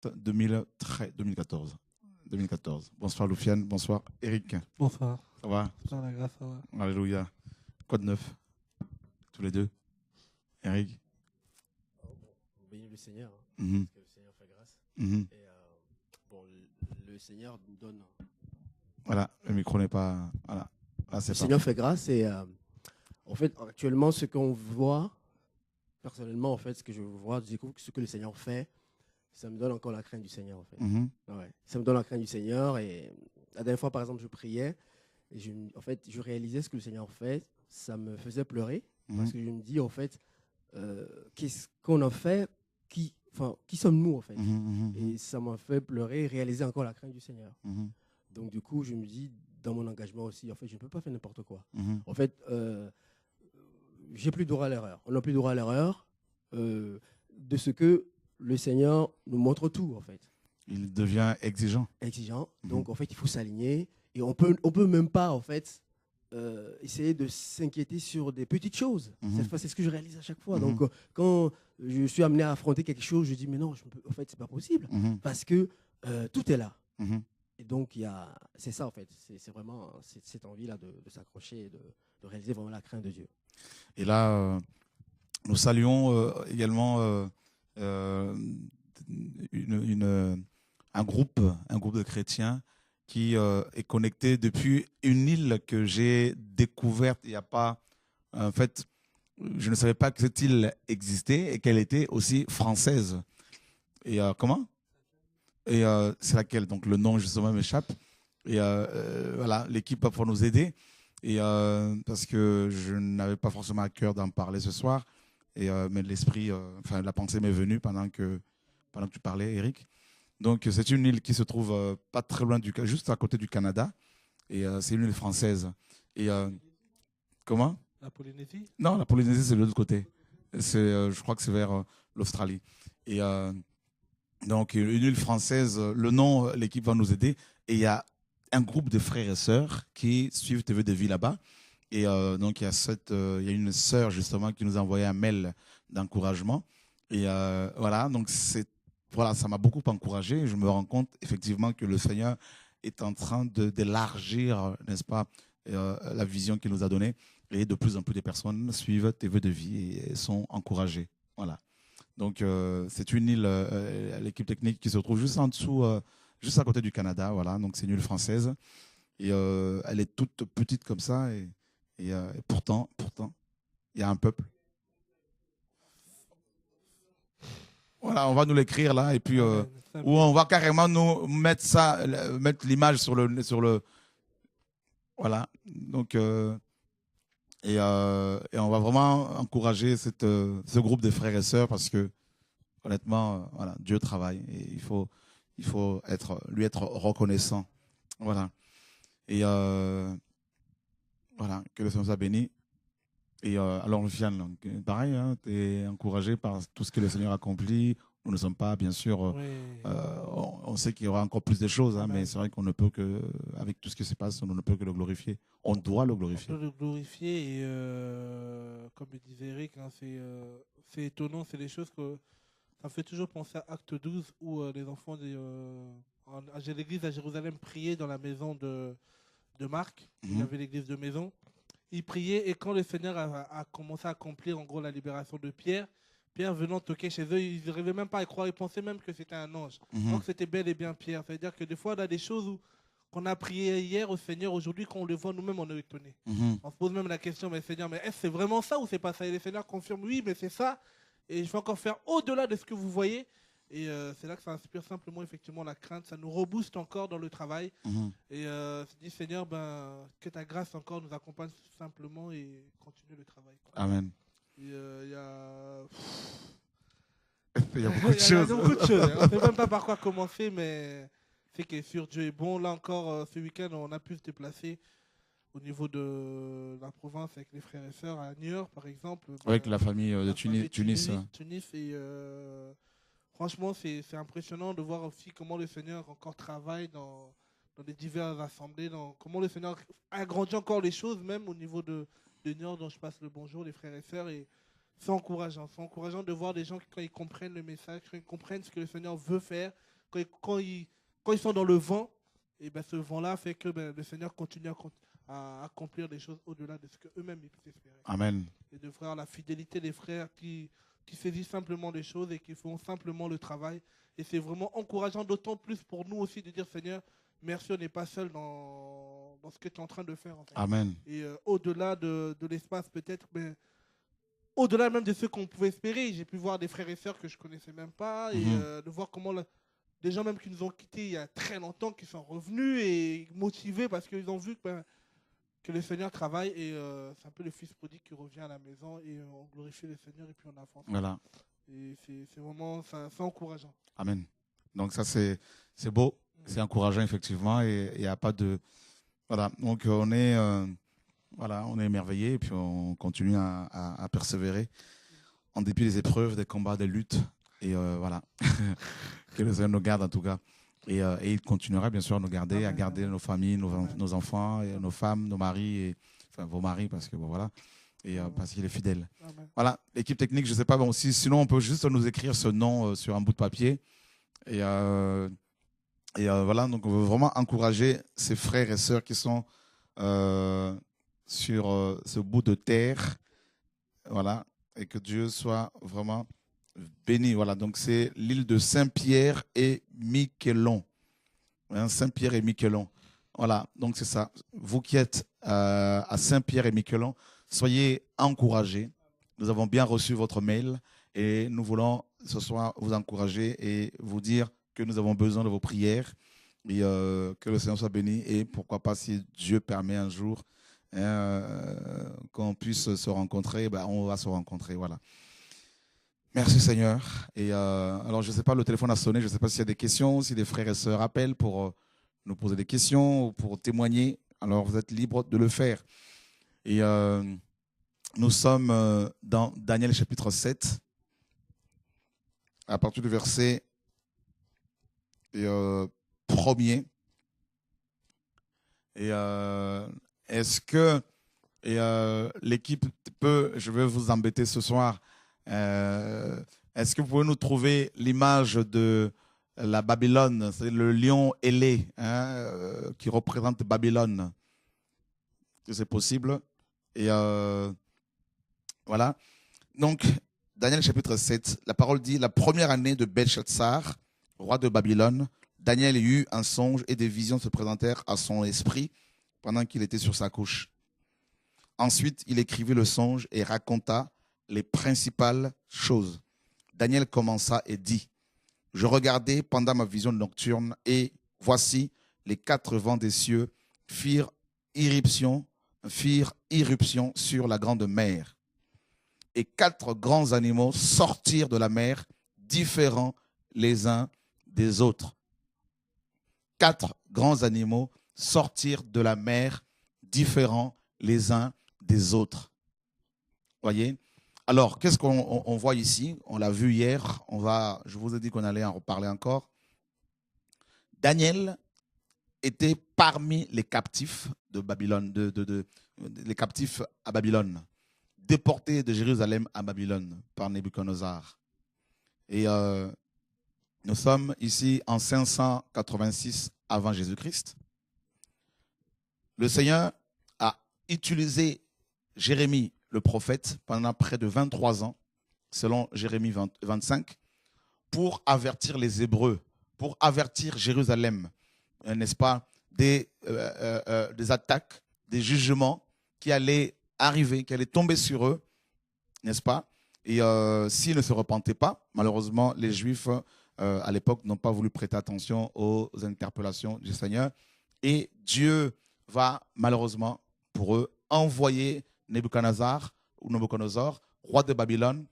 2014. 2014. Bonsoir Loufiane, bonsoir Eric. Bonsoir. Ça va? Bonsoir la grâce, ça va. Alléluia. Quoi de neuf? Tous les deux. Eric? On bénit le Seigneur, Mhm. parce que le Seigneur fait grâce. Mhm. Et bon, le Seigneur nous donne. Voilà, le micro n'est pas... Voilà, là Le c'est Seigneur parfait. fait grâce et en fait, actuellement, ce qu'on voit, personnellement, en fait, ce que je vois, du coup, ce que le Seigneur fait, ça me donne encore la crainte du Seigneur, en fait. Mhm. Ouais. Ça me donne la crainte du Seigneur. Et la dernière fois, par exemple, je priais et en fait, je réalisais ce que le Seigneur fait. Ça me faisait pleurer parce que je me dis, en fait, qu'est-ce qu'on a fait? Qui sommes-nous, en fait? Mhm. Et ça m'a fait pleurer et réaliser encore la crainte du Seigneur. Mhm. Donc, du coup, je me dis, dans mon engagement aussi, en fait, je ne peux pas faire n'importe quoi. Mhm. En fait, j'ai plus droit à l'erreur. On n'a plus droit à l'erreur de ce que le Seigneur nous montre tout, en fait. Il devient exigeant. Exigeant. Mhm. Donc, en fait, il faut s'aligner. Et on peut même pas, en fait, essayer de s'inquiéter sur des petites choses. Mhm. C'est ce que je réalise à chaque fois. Mhm. Donc, quand je suis amené à affronter quelque chose, je dis, mais non, en fait, c'est pas possible. Mhm. Parce que tout est là. Mhm. Et donc, c'est ça, en fait. C'est vraiment cette envie-là de s'accrocher et de réaliser vraiment la crainte de Dieu. Et là, nous saluons également un groupe de chrétiens qui est connecté depuis une île que j'ai découverte il n'y a pas... En fait, je ne savais pas que cette île existait et qu'elle était aussi française. Et comment? Et c'est laquelle? Donc le nom justement m'échappe. Et voilà, l'équipe va pouvoir nous aider. Et parce que je n'avais pas forcément à cœur d'en parler ce soir. Et mais l'esprit, enfin la pensée m'est venue pendant que tu parlais, Eric. Donc c'est une île qui se trouve pas très loin juste à côté du Canada. Et c'est une île française. Et comment? La Polynésie? Non, la Polynésie c'est de l'autre côté. Je crois que c'est vers l'Australie. Et donc une île française. Le nom, l'équipe va nous aider. Et il y a un groupe de frères et sœurs qui suivent TV de Vie là-bas. Et donc, il y a une sœur, justement, qui nous a envoyé un mail d'encouragement. Et voilà, donc voilà, ça m'a beaucoup encouragé. Je me rends compte, effectivement, que le Seigneur est en train d'élargir, n'est-ce pas, la vision qu'il nous a donnée. Et de plus en plus de personnes suivent TV de Vie et sont encouragées. Voilà. Donc, c'est une île, l'équipe technique qui se trouve juste en dessous, juste à côté du Canada. Voilà, donc c'est une île française. Et elle est toute petite comme ça. Et pourtant, il y a un peuple. Voilà, on va nous l'écrire là. Et puis, ou on va carrément nous mettre mettre l'image sur le. Voilà. Donc, et on va vraiment encourager ce groupe de frères et sœurs parce que, honnêtement, voilà, Dieu travaille et il faut lui être reconnaissant. Voilà. Et voilà, que le Seigneur soit béni. Et alors, Lufiane, pareil, hein, tu es encouragé par tout ce que le Seigneur accomplit. Nous ne sommes pas, bien sûr, Oui. on sait qu'il y aura encore plus de choses, hein, mais c'est vrai qu'on ne peut que, avec tout ce qui se passe, on ne peut que le glorifier. On doit le glorifier. On peut le glorifier et comme le disait Eric, hein, c'est étonnant, c'est des choses que ça me fait toujours penser à Acte 12 où les enfants à l'église à Jérusalem priaient dans la maison de Marc. Il y avait l'église de maison. Ils priaient et quand le Seigneur a commencé à accomplir en gros la libération de Pierre, Pierre venant toquer chez eux, ils n'arrivaient même pas à y croire, ils pensaient même que c'était un ange. Donc c'était bel et bien Pierre. C'est-à-dire que des fois, on a des choses qu'on a prié hier au Seigneur, aujourd'hui, quand on le voit nous-mêmes, on est étonné. On se pose même la question, mais Seigneur, mais est-ce que c'est vraiment ça ou c'est pas ça? Et le Seigneur confirme, oui, mais c'est ça. Et je vais encore faire au-delà de ce que vous voyez. Et c'est là que ça inspire simplement effectivement la crainte. Ça nous rebooste encore dans le travail. Et je dis, Seigneur, que ta grâce encore nous accompagne simplement et continue le travail. Amen. Il y a beaucoup de choses. Il y a beaucoup de choses. On ne sait même pas par quoi commencer, mais c'est que sûr, Dieu est bon. Là encore, ce week-end, on a pu se déplacer au niveau de la province avec les frères et sœurs à New York, par exemple. Avec la famille de Tunis. Et franchement, c'est impressionnant de voir aussi comment le Seigneur encore travaille dans les diverses assemblées, comment le Seigneur agrandit encore les choses, même au niveau de New York, dont je passe le bonjour, les frères et sœurs. Et c'est encourageant de voir des gens qui, quand ils comprennent le message, quand ils comprennent ce que le Seigneur veut faire, quand ils sont dans le vent, et ben ce vent-là fait que le Seigneur continue à accomplir des choses au-delà de ce qu'eux-mêmes ils peuvent espérer. Amen. Et de frères, la fidélité des frères qui saisissent simplement les choses et qui font simplement le travail. Et c'est vraiment encourageant, d'autant plus pour nous aussi de dire, Seigneur, merci, on n'est pas seul dans ce que tu es en train de faire. En fait. Amen. Et au-delà de l'espace peut-être, mais au-delà même de ce qu'on pouvait espérer, j'ai pu voir des frères et sœurs que je ne connaissais même pas, et de voir comment des gens même qui nous ont quittés il y a très longtemps, qui sont revenus et motivés parce qu'ils ont vu que le Seigneur travaille, et c'est un peu le fils prodigue qui revient à la maison, et on glorifie le Seigneur et puis on avance. Voilà. Et c'est vraiment c'est encourageant. Amen. Donc ça, c'est beau, c'est encourageant, effectivement, et il n'y a pas de... Voilà, donc on est émerveillés, et puis on continue à persévérer en dépit des épreuves, des combats, des luttes, et voilà. Que le Seigneur nous garde en tout cas. Et il continuera bien sûr à nous garder, Amen. À garder nos familles, nos enfants, et nos femmes, nos maris, enfin vos maris, parce que bon, voilà, et parce qu'il est fidèle. Amen. Voilà, l'équipe technique, je ne sais pas, bon, sinon on peut juste nous écrire ce nom sur un bout de papier. Et voilà, donc on veut vraiment encourager ces frères et sœurs qui sont sur ce bout de terre. Voilà, et que Dieu soit vraiment béni. Voilà, donc c'est l'île de Saint-Pierre et Miquelon. Hein, Saint-Pierre et Miquelon. Voilà, donc c'est ça. Vous qui êtes à Saint-Pierre et Miquelon, soyez encouragés. Nous avons bien reçu votre mail et nous voulons ce soir vous encourager et vous dire que nous avons besoin de vos prières et que le Seigneur soit béni. Et pourquoi pas, si Dieu permet un jour qu'on puisse se rencontrer, on va se rencontrer. Voilà. Merci Seigneur. Et alors, je ne sais pas, le téléphone a sonné. Je ne sais pas s'il y a des questions, si des frères et sœurs appellent pour nous poser des questions ou pour témoigner. Alors, vous êtes libres de le faire. Et nous sommes dans Daniel chapitre 7, à partir du verset 1er. Et est-ce que l'équipe peut, je vais vous embêter ce soir, est-ce que vous pouvez nous trouver l'image de la Babylone, c'est le lion ailé qui représente Babylone? Est-ce que c'est possible? Et voilà. Donc, Daniel chapitre 7, la parole dit, la première année de Belshazzar, roi de Babylone, Daniel eut un songe et des visions se présentèrent à son esprit pendant qu'il était sur sa couche. Ensuite, il écrivit le songe et raconta les principales choses. Daniel commença et dit, « Je regardais pendant ma vision nocturne et voici les 4 vents des cieux firent irruption sur la grande mer. Et 4 grands animaux sortirent de la mer, différents les uns des autres. » 4 grands animaux sortirent de la mer, différents les uns des autres. Voyez? Alors, qu'est-ce qu'on voit ici? On l'a vu hier, je vous ai dit qu'on allait en reparler encore. Daniel était parmi les captifs de Babylone, les captifs à Babylone, déportés de Jérusalem à Babylone par Nebuchadnezzar. Et nous sommes ici en 586 avant Jésus-Christ. Le Seigneur a utilisé Jérémie, le prophète, pendant près de 23 ans, selon Jérémie 25, pour avertir les Hébreux, pour avertir Jérusalem, n'est-ce pas, des attaques, des jugements qui allaient arriver, qui allaient tomber sur eux, n'est-ce pas? Et s'ils ne se repentaient pas, malheureusement, les Juifs, à l'époque, n'ont pas voulu prêter attention aux interpellations du Seigneur. Et Dieu va, malheureusement, pour eux, envoyer Nebuchadnezzar, roi de Babylone,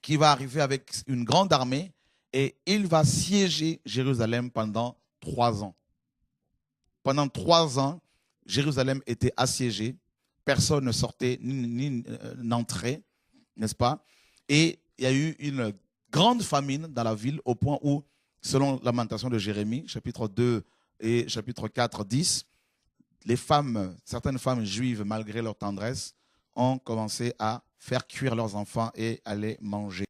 qui va arriver avec une grande armée et il va siéger Jérusalem pendant 3 ans. Pendant 3 ans, Jérusalem était assiégée. Personne ne sortait ni n'entrait, n'est-ce pas? Et il y a eu une grande famine dans la ville au point où, selon Lamentation de Jérémie, chapitre 2 et chapitre 4, 10, certaines femmes juives, malgré leur tendresse, ont commencé à faire cuire leurs enfants et à les manger.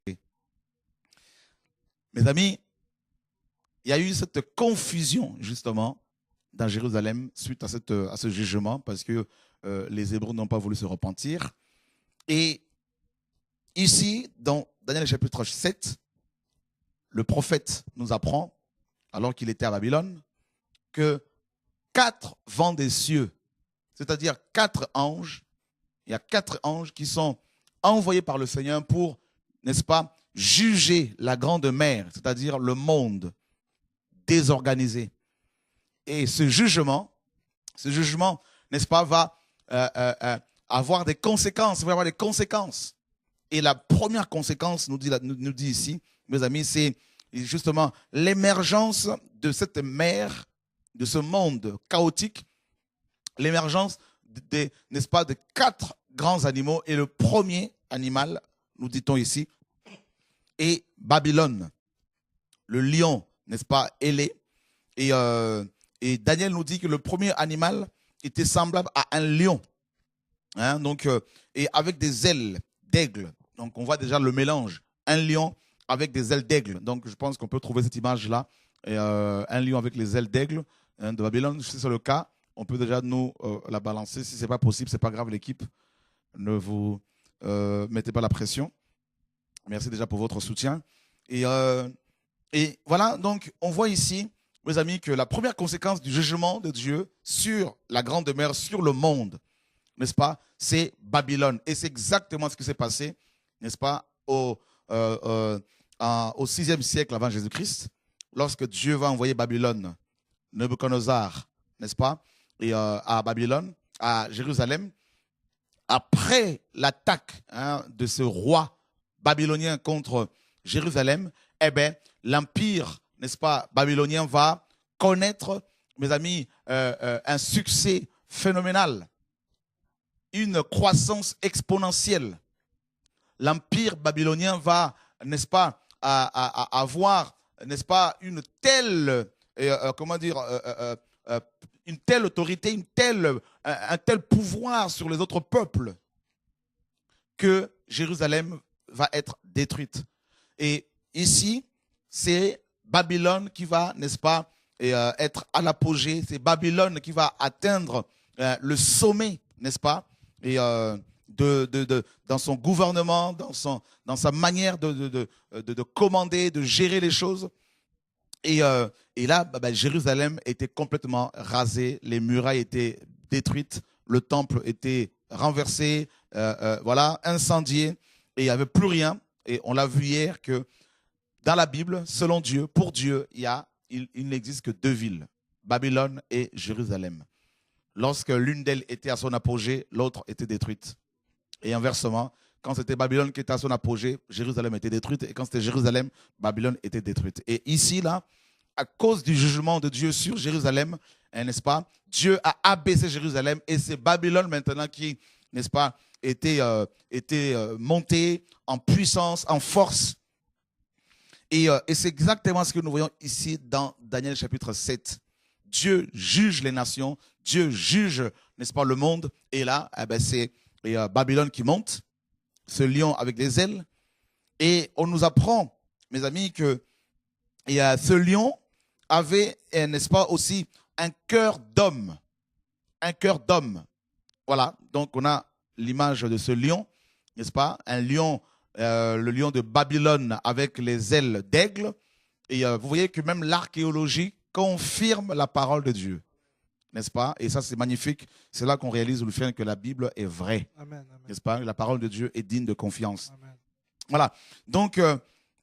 Mes amis, il y a eu cette confusion, justement, dans Jérusalem suite à ce jugement, parce que les Hébreux n'ont pas voulu se repentir. Et ici, dans Daniel chapitre 7, le prophète nous apprend, alors qu'il était à Babylone, que 4 vents des cieux, c'est-à-dire 4 anges, il y a 4 anges qui sont envoyés par le Seigneur pour, n'est-ce pas, juger la grande mer, c'est-à-dire le monde désorganisé. Et ce jugement, n'est-ce pas, va avoir des conséquences, va avoir des conséquences. Et la première conséquence, nous dit ici, mes amis, c'est justement l'émergence de cette mer, de ce monde chaotique, l'émergence n'est-ce pas, de 4 grands animaux. Et le premier animal, nous dit-on ici, est Babylone, le lion, n'est-ce pas, ailé. Et Daniel nous dit que le premier animal était semblable à un lion, hein, donc, et avec des ailes d'aigle. Donc on voit déjà le mélange, un lion avec des ailes d'aigle. Donc je pense qu'on peut trouver cette image-là, un lion avec les ailes d'aigle, hein, de Babylone. Si c'est le cas, on peut déjà nous la balancer. Si ce n'est pas possible, ce n'est pas grave, l'équipe. Ne vous mettez pas la pression. Merci déjà pour votre soutien. Et voilà, donc on voit ici, mes amis, que la première conséquence du jugement de Dieu sur la grande mer, sur le monde, n'est-ce pas, c'est Babylone. Et c'est exactement ce qui s'est passé, n'est-ce pas, au 6e siècle avant Jésus-Christ, lorsque Dieu va envoyer Babylone, Nebuchadnezzar, n'est-ce pas, et à Babylone, à Jérusalem, après l'attaque, hein, de ce roi babylonien contre Jérusalem, eh bien, l'empire, n'est-ce pas, babylonien va connaître, mes amis, un succès phénoménal, une croissance exponentielle. L'empire babylonien va, n'est-ce pas, avoir, n'est-ce pas, une telle, une telle autorité, un tel pouvoir sur les autres peuples que Jérusalem va être détruite. Et ici, c'est Babylone qui va, n'est-ce pas, être à l'apogée. C'est Babylone qui va atteindre le sommet, n'est-ce pas, et dans son gouvernement, dans sa manière de commander, de gérer les choses. Et là, Jérusalem était complètement rasée, les murailles étaient détruites, le temple était renversé, voilà, incendié, et il n'y avait plus rien. Et on l'a vu hier que dans la Bible, selon Dieu, pour Dieu, il n'existe que 2 villes, Babylone et Jérusalem. Lorsque l'une d'elles était à son apogée, l'autre était détruite. Et inversement, quand c'était Babylone qui était à son apogée, Jérusalem était détruite. Et quand c'était Jérusalem, Babylone était détruite. Et ici, là, à cause du jugement de Dieu sur Jérusalem, n'est-ce pas, Dieu a abaissé Jérusalem et c'est Babylone maintenant qui, n'est-ce pas, était monté en puissance, en force. Et c'est exactement ce que nous voyons ici dans Daniel chapitre 7. Dieu juge les nations, Dieu juge, n'est-ce pas, le monde. Et là, c'est Babylone qui monte, ce lion avec des ailes. Et on nous apprend, mes amis, que ce lion avait, n'est-ce pas, aussi un cœur d'homme. Un cœur d'homme. Voilà, donc on a l'image de ce lion, n'est-ce pas? Un lion, le lion de Babylone avec les ailes d'aigle. Et vous voyez que même l'archéologie confirme la parole de Dieu, n'est-ce pas? Et ça, c'est magnifique. C'est là qu'on réalise que la Bible est vraie. Amen, n'est-ce pas? La parole de Dieu est digne de confiance. Amen. Voilà. Donc,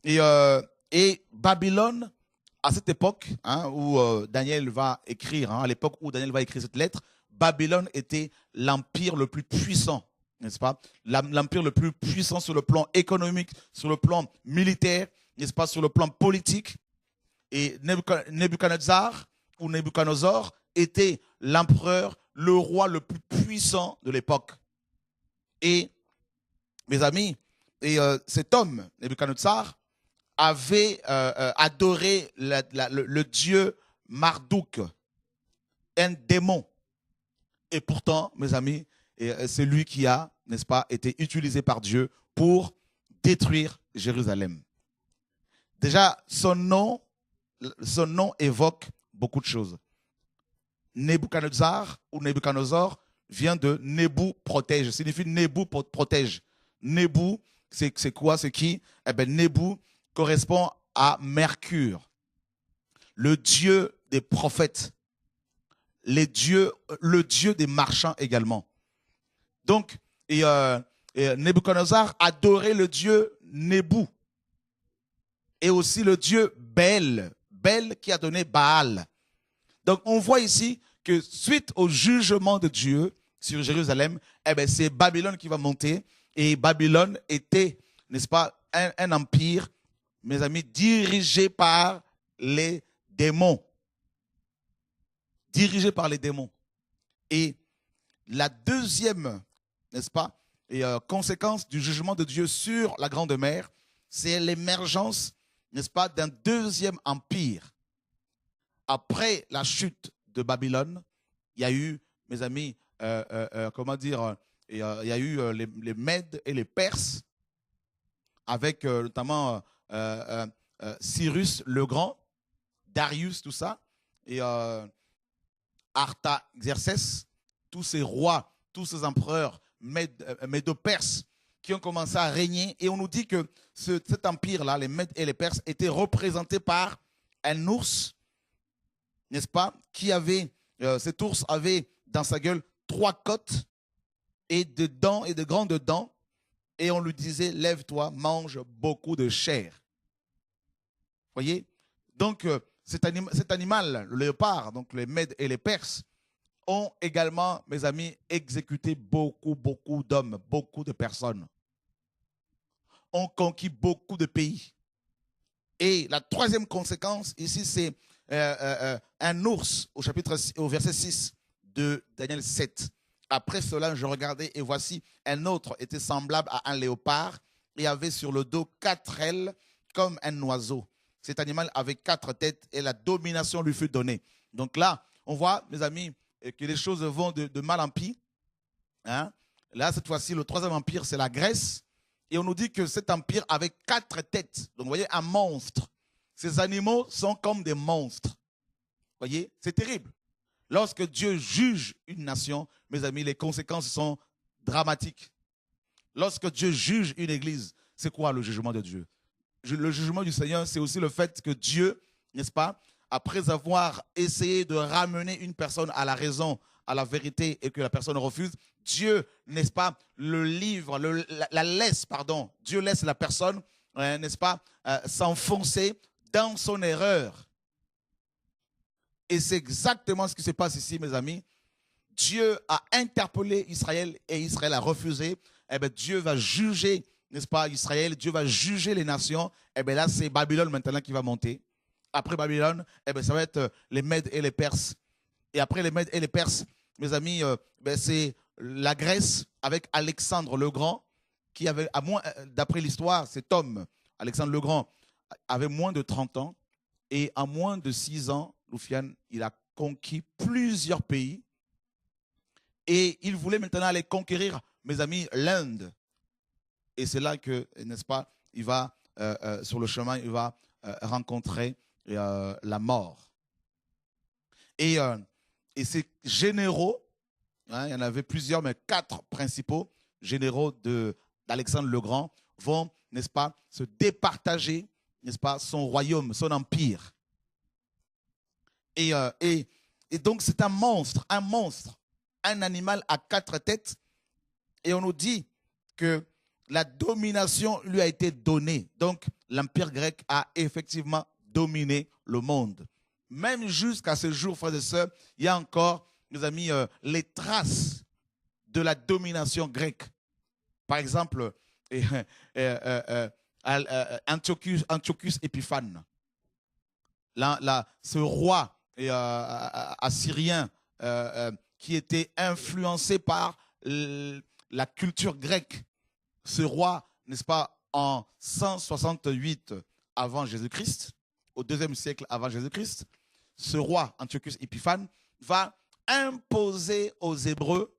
et Babylone, à cette époque, hein, où Daniel va écrire, hein, à l'époque où Daniel va écrire cette lettre, Babylone était l'empire le plus puissant, n'est-ce pas? L'empire le plus puissant sur le plan économique, sur le plan militaire, n'est-ce pas? Sur le plan politique. Et Nebuchadnezzar ou Nebuchadnezzar était l'empereur, le roi le plus puissant de l'époque. Et, mes amis, cet homme, Nebuchadnezzar, avait adoré le dieu Marduk, un démon. Et pourtant, mes amis, c'est lui qui a, n'est-ce pas, été utilisé par Dieu pour détruire Jérusalem. Déjà, son nom ce nom évoque beaucoup de choses. Nebuchadnezzar ou Nebuchadnezzar vient de Nebu protège, signifie Nebu protège. Nebu, c'est quoi, c'est qui? Eh bien, Nebu correspond à Mercure, le dieu des prophètes, le dieu des marchands également. Donc, Nebuchadnezzar adorait le dieu Nebu et aussi le dieu Bel qui a donné Baal. Donc, on voit ici que suite au jugement de Dieu sur Jérusalem, eh bien, c'est Babylone qui va monter. Et Babylone était, n'est-ce pas, un empire, mes amis, dirigé par les démons. Dirigé par les démons. Et la deuxième, n'est-ce pas, conséquence du jugement de Dieu sur la Grande Mer, c'est l'émergence, n'est-ce pas, d'un deuxième empire. Après la chute de Babylone, il y a eu, mes amis, comment dire, il y a eu les Mèdes et les Perses, avec notamment Cyrus le Grand, Darius, tout ça, et Artaxerxès, tous ces rois, tous ces empereurs médo-perses qui ont commencé à régner. Et on nous dit que cet empire-là, les Mèdes et les Perses, étaient représentés par un ours, n'est-ce pas, qui avait, cet ours avait dans sa gueule 3 côtes et de dents et de grandes dents. Et on lui disait, lève-toi, mange beaucoup de chair. Voyez? Donc, cet animal, le léopard, donc les Mèdes et les Perses, ont également, mes amis, exécuté beaucoup d'hommes, beaucoup de personnes. Ont conquis beaucoup de pays. Et la troisième conséquence, ici, c'est un ours, au verset 6 de Daniel 7. Après cela, je regardais et voici, un autre était semblable à un léopard et avait sur le dos 4 ailes comme un oiseau. Cet animal avait 4 têtes et la domination lui fut donnée. Donc là, on voit, mes amis, que les choses vont de mal en pis. Hein? Là, cette fois-ci, le troisième empire, c'est la Grèce. Et on nous dit que cet empire avait 4 têtes. Donc, vous voyez, un monstre. Ces animaux sont comme des monstres. Vous voyez, c'est terrible. Lorsque Dieu juge une nation, mes amis, les conséquences sont dramatiques. Lorsque Dieu juge une église, c'est quoi le jugement de Dieu? Le jugement du Seigneur, c'est aussi le fait que Dieu, n'est-ce pas, après avoir essayé de ramener une personne à la raison, à la vérité, et que la personne refuse, Dieu, n'est-ce pas, le livre, la laisse, pardon, Dieu laisse la personne, n'est-ce pas, s'enfoncer dans son erreur. Et c'est exactement ce qui se passe ici, mes amis. Dieu a interpellé Israël et Israël a refusé. Eh bien, Dieu va juger, n'est-ce pas, Israël. Dieu va juger les nations. Eh bien, là, c'est Babylone maintenant qui va monter. Après Babylone, eh bien, ça va être les Mèdes et les Perses. Et après les Mèdes et les Perses, mes amis, c'est la Grèce avec Alexandre le Grand, qui avait, d'après l'histoire, cet homme, Alexandre le Grand, avait moins de 30 ans. Et en moins de 6 ans, Loufiane, il a conquis plusieurs pays. Et il voulait maintenant aller conquérir, mes amis, l'Inde. Et c'est là que, n'est-ce pas, il va, sur le chemin, il va rencontrer la mort. Et ces généraux, hein, il y en avait plusieurs, mais 4 principaux généraux d'Alexandre le Grand vont, n'est-ce pas, se départager, n'est-ce pas, son royaume, son empire. Et donc c'est un monstre, un animal à 4 têtes. Et on nous dit que la domination lui a été donnée. Donc l'empire grec a effectivement dominé le monde. Même jusqu'à ce jour, frères et sœurs, il y a encore, mes amis, les traces de la domination grecque. Par exemple, Antiochus Épiphane, ce roi assyrien qui était influencé par la culture grecque. Ce roi, n'est-ce pas, en 168 avant Jésus-Christ, au 2e siècle avant Jésus-Christ, ce roi Antiochus Épiphane va imposer aux Hébreux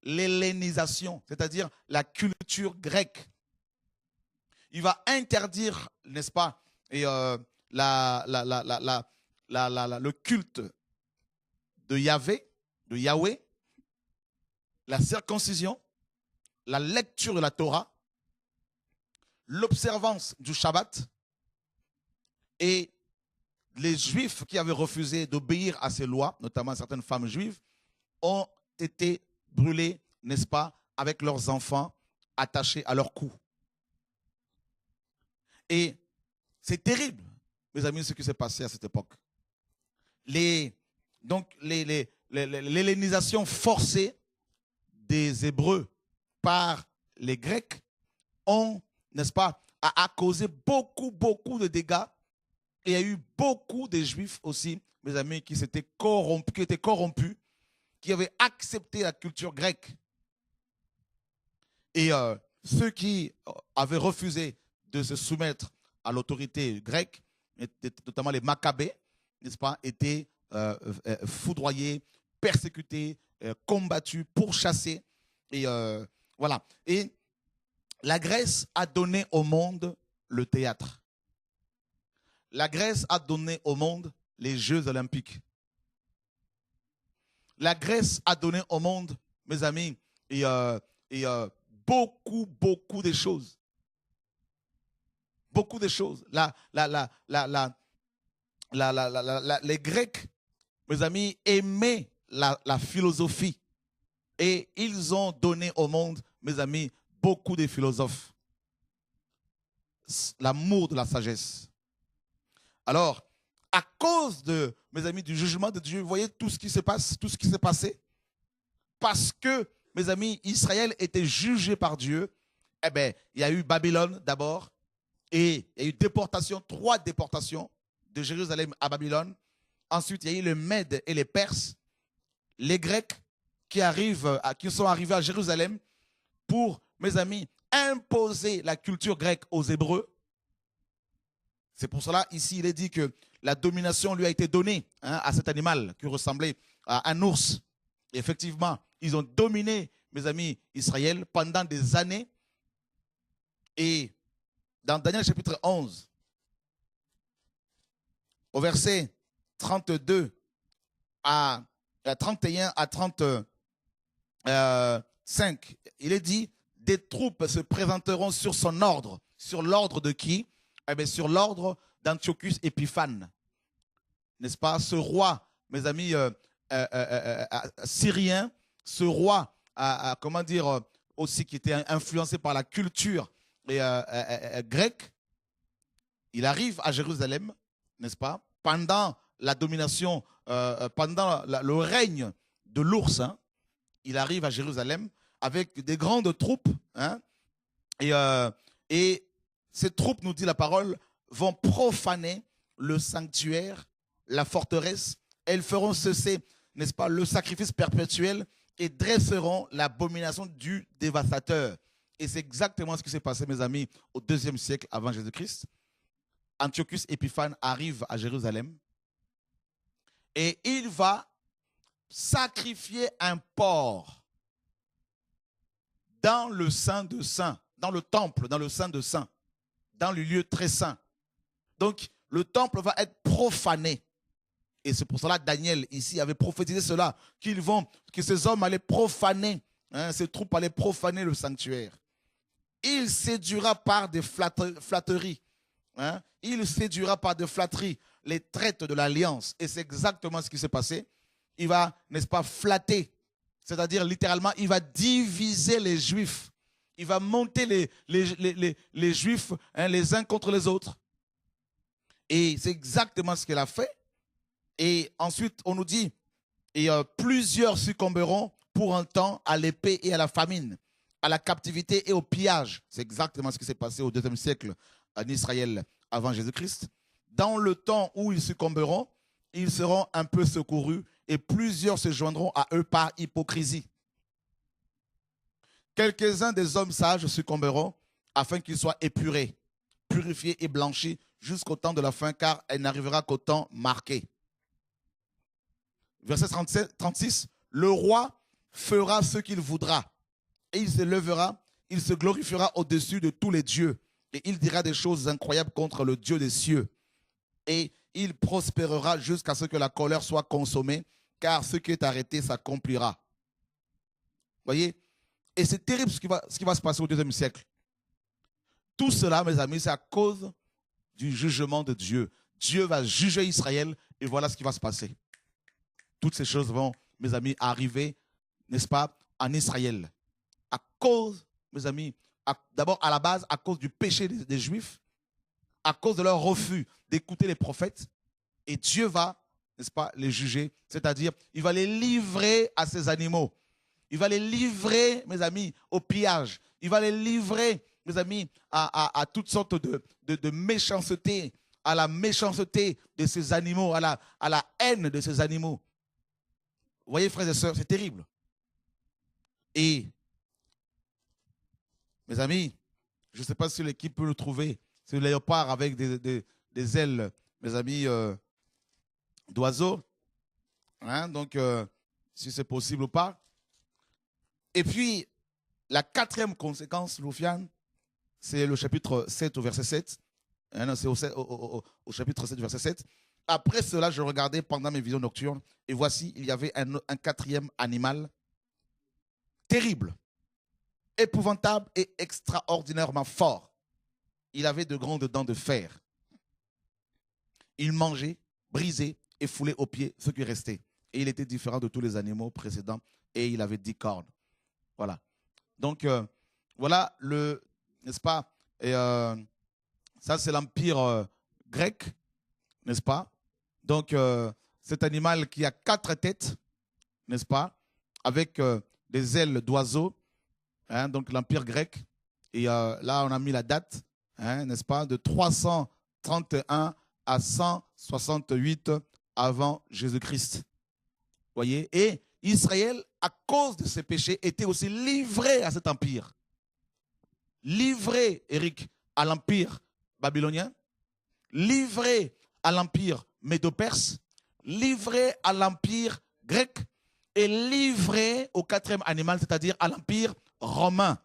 l'hellénisation, c'est-à-dire la culture grecque. Il va interdire, n'est-ce pas, le culte de Yahweh, la circoncision, la lecture de la Torah, l'observance du Shabbat, et les Juifs qui avaient refusé d'obéir à ces lois, notamment certaines femmes juives, ont été brûlés, n'est-ce pas, avec leurs enfants attachés à leur cou. Et c'est terrible, mes amis, ce qui s'est passé à cette époque. L'hellénisation forcée des Hébreux par les Grecs n'est-ce pas, a causé beaucoup de dégâts. Et il y a eu beaucoup de Juifs aussi, mes amis, qui étaient corrompus, qui avaient accepté la culture grecque. Et ceux qui avaient refusé de se soumettre à l'autorité grecque, notamment les Maccabées, n'est-ce pas, étaient foudroyés, persécutés, combattus, pourchassés. Et voilà. Et la Grèce a donné au monde le théâtre. La Grèce a donné au monde les Jeux olympiques. La Grèce a donné au monde, mes amis, beaucoup de choses. Beaucoup de choses. Les Grecs, mes amis, aimaient la philosophie. Et ils ont donné au monde, mes amis, beaucoup de philosophes. L'amour de la sagesse. Alors, à cause de, mes amis, du jugement de Dieu, vous voyez tout ce qui se passe, tout ce qui s'est passé. Parce que, mes amis, Israël était jugé par Dieu. Eh bien, il y a eu Babylone d'abord. Et il y a eu 3 déportations de Jérusalem à Babylone. Ensuite, il y a eu les Mèdes et les Perses. Les Grecs qui sont arrivés à Jérusalem pour, mes amis, imposer la culture grecque aux Hébreux. C'est pour cela, ici, il est dit que la domination lui a été donnée à cet animal qui ressemblait à un ours. Et effectivement, ils ont dominé, mes amis, Israël pendant des années. Et dans Daniel chapitre 11, au verset 32 à 31 à 35, il est dit, des troupes se présenteront sur son ordre. Sur l'ordre de qui? Eh bien, sur l'ordre d'Antiochus Épiphane. N'est-ce pas? Ce roi, mes amis, syrien, ce roi, comment dire, aussi qui était influencé par la culture grecque, il arrive à Jérusalem, n'est-ce pas? Pendant la domination, pendant le règne de l'ours, il arrive à Jérusalem avec des grandes troupes, et ces troupes, nous dit la parole, vont profaner le sanctuaire, la forteresse. Elles feront cesser, n'est-ce pas, le sacrifice perpétuel et dresseront l'abomination du dévastateur. Et c'est exactement ce qui s'est passé, mes amis, au 2e siècle avant Jésus-Christ. Antiochus Épiphane arrive à Jérusalem et il va sacrifier un porc dans le Saint de Saints, dans le temple, dans le Saint de Saints, dans le lieu très saint. Donc, le temple va être profané. Et c'est pour cela que Daniel, ici, avait prophétisé cela, que ces hommes allaient profaner, ces troupes allaient profaner le sanctuaire. Il séduira par des flatteries. Il séduira par des flatteries les traites de l'alliance. Et c'est exactement ce qui s'est passé. Il va, n'est-ce pas, flatter. C'est-à-dire, littéralement, il va diviser les Juifs. Il va monter les Juifs les uns contre les autres. Et c'est exactement ce qu'il a fait. Et ensuite, on nous dit, plusieurs succomberont pour un temps à l'épée et à la famine, à la captivité et au pillage. C'est exactement ce qui s'est passé au 2e siècle en Israël avant Jésus-Christ. Dans le temps où ils succomberont, ils seront un peu secourus et plusieurs se joindront à eux par hypocrisie. Quelques-uns des hommes sages succomberont afin qu'ils soient épurés, purifiés et blanchis jusqu'au temps de la fin, car elle n'arrivera qu'au temps marqué. Verset 36, le roi fera ce qu'il voudra et il se lèvera, il se glorifiera au-dessus de tous les dieux et il dira des choses incroyables contre le Dieu des cieux et il prospérera jusqu'à ce que la colère soit consommée, car ce qui est arrêté s'accomplira. Voyez? Et c'est terrible ce qui va se passer au deuxième siècle. Tout cela, mes amis, c'est à cause du jugement de Dieu. Dieu va juger Israël et voilà ce qui va se passer. Toutes ces choses vont, mes amis, arriver, n'est-ce pas, en Israël. À cause, mes amis, d'abord à la base, à cause du péché des Juifs, à cause de leur refus d'écouter les prophètes, et Dieu va, n'est-ce pas, les juger, c'est-à-dire, il va les livrer à ces animaux. Il va les livrer, mes amis, au pillage. Il va les livrer, mes amis, à toutes sortes de méchanceté, à la méchanceté de ces animaux, à la haine de ces animaux. Vous voyez, frères et sœurs, c'est terrible. Et, mes amis, je ne sais pas si l'équipe peut le trouver. C'est le léopard avec des ailes, mes amis, d'oiseaux. Hein, donc, si c'est possible ou pas. Et puis, la quatrième conséquence, Loufiane, c'est le chapitre 7 au verset 7. Hein, c'est au chapitre 7, verset 7. Après cela, je regardais pendant mes visions nocturnes, et voici, il y avait un quatrième animal terrible, épouvantable et extraordinairement fort. Il avait de grandes dents de fer. Il mangeait, brisait et foulait aux pieds ce qui restait. Et il était différent de tous les animaux précédents, et il avait 10 cornes. Voilà. Donc, voilà n'est-ce pas? Et ça, c'est l'empire grec, n'est-ce pas? Donc, cet animal qui a 4 têtes, n'est-ce pas? Avec des ailes d'oiseau, hein, donc l'empire grec. Et là, on a mis la date, hein, n'est-ce pas? De 331 à 168 avant Jésus-Christ. Voyez? Et Israël, à cause de ses péchés, était aussi livré à cet empire. Livré, Eric, à l'empire babylonien, livré à l'empire médo-perse, livré à l'empire grec et livré au quatrième animal, c'est-à-dire à l'empire romain.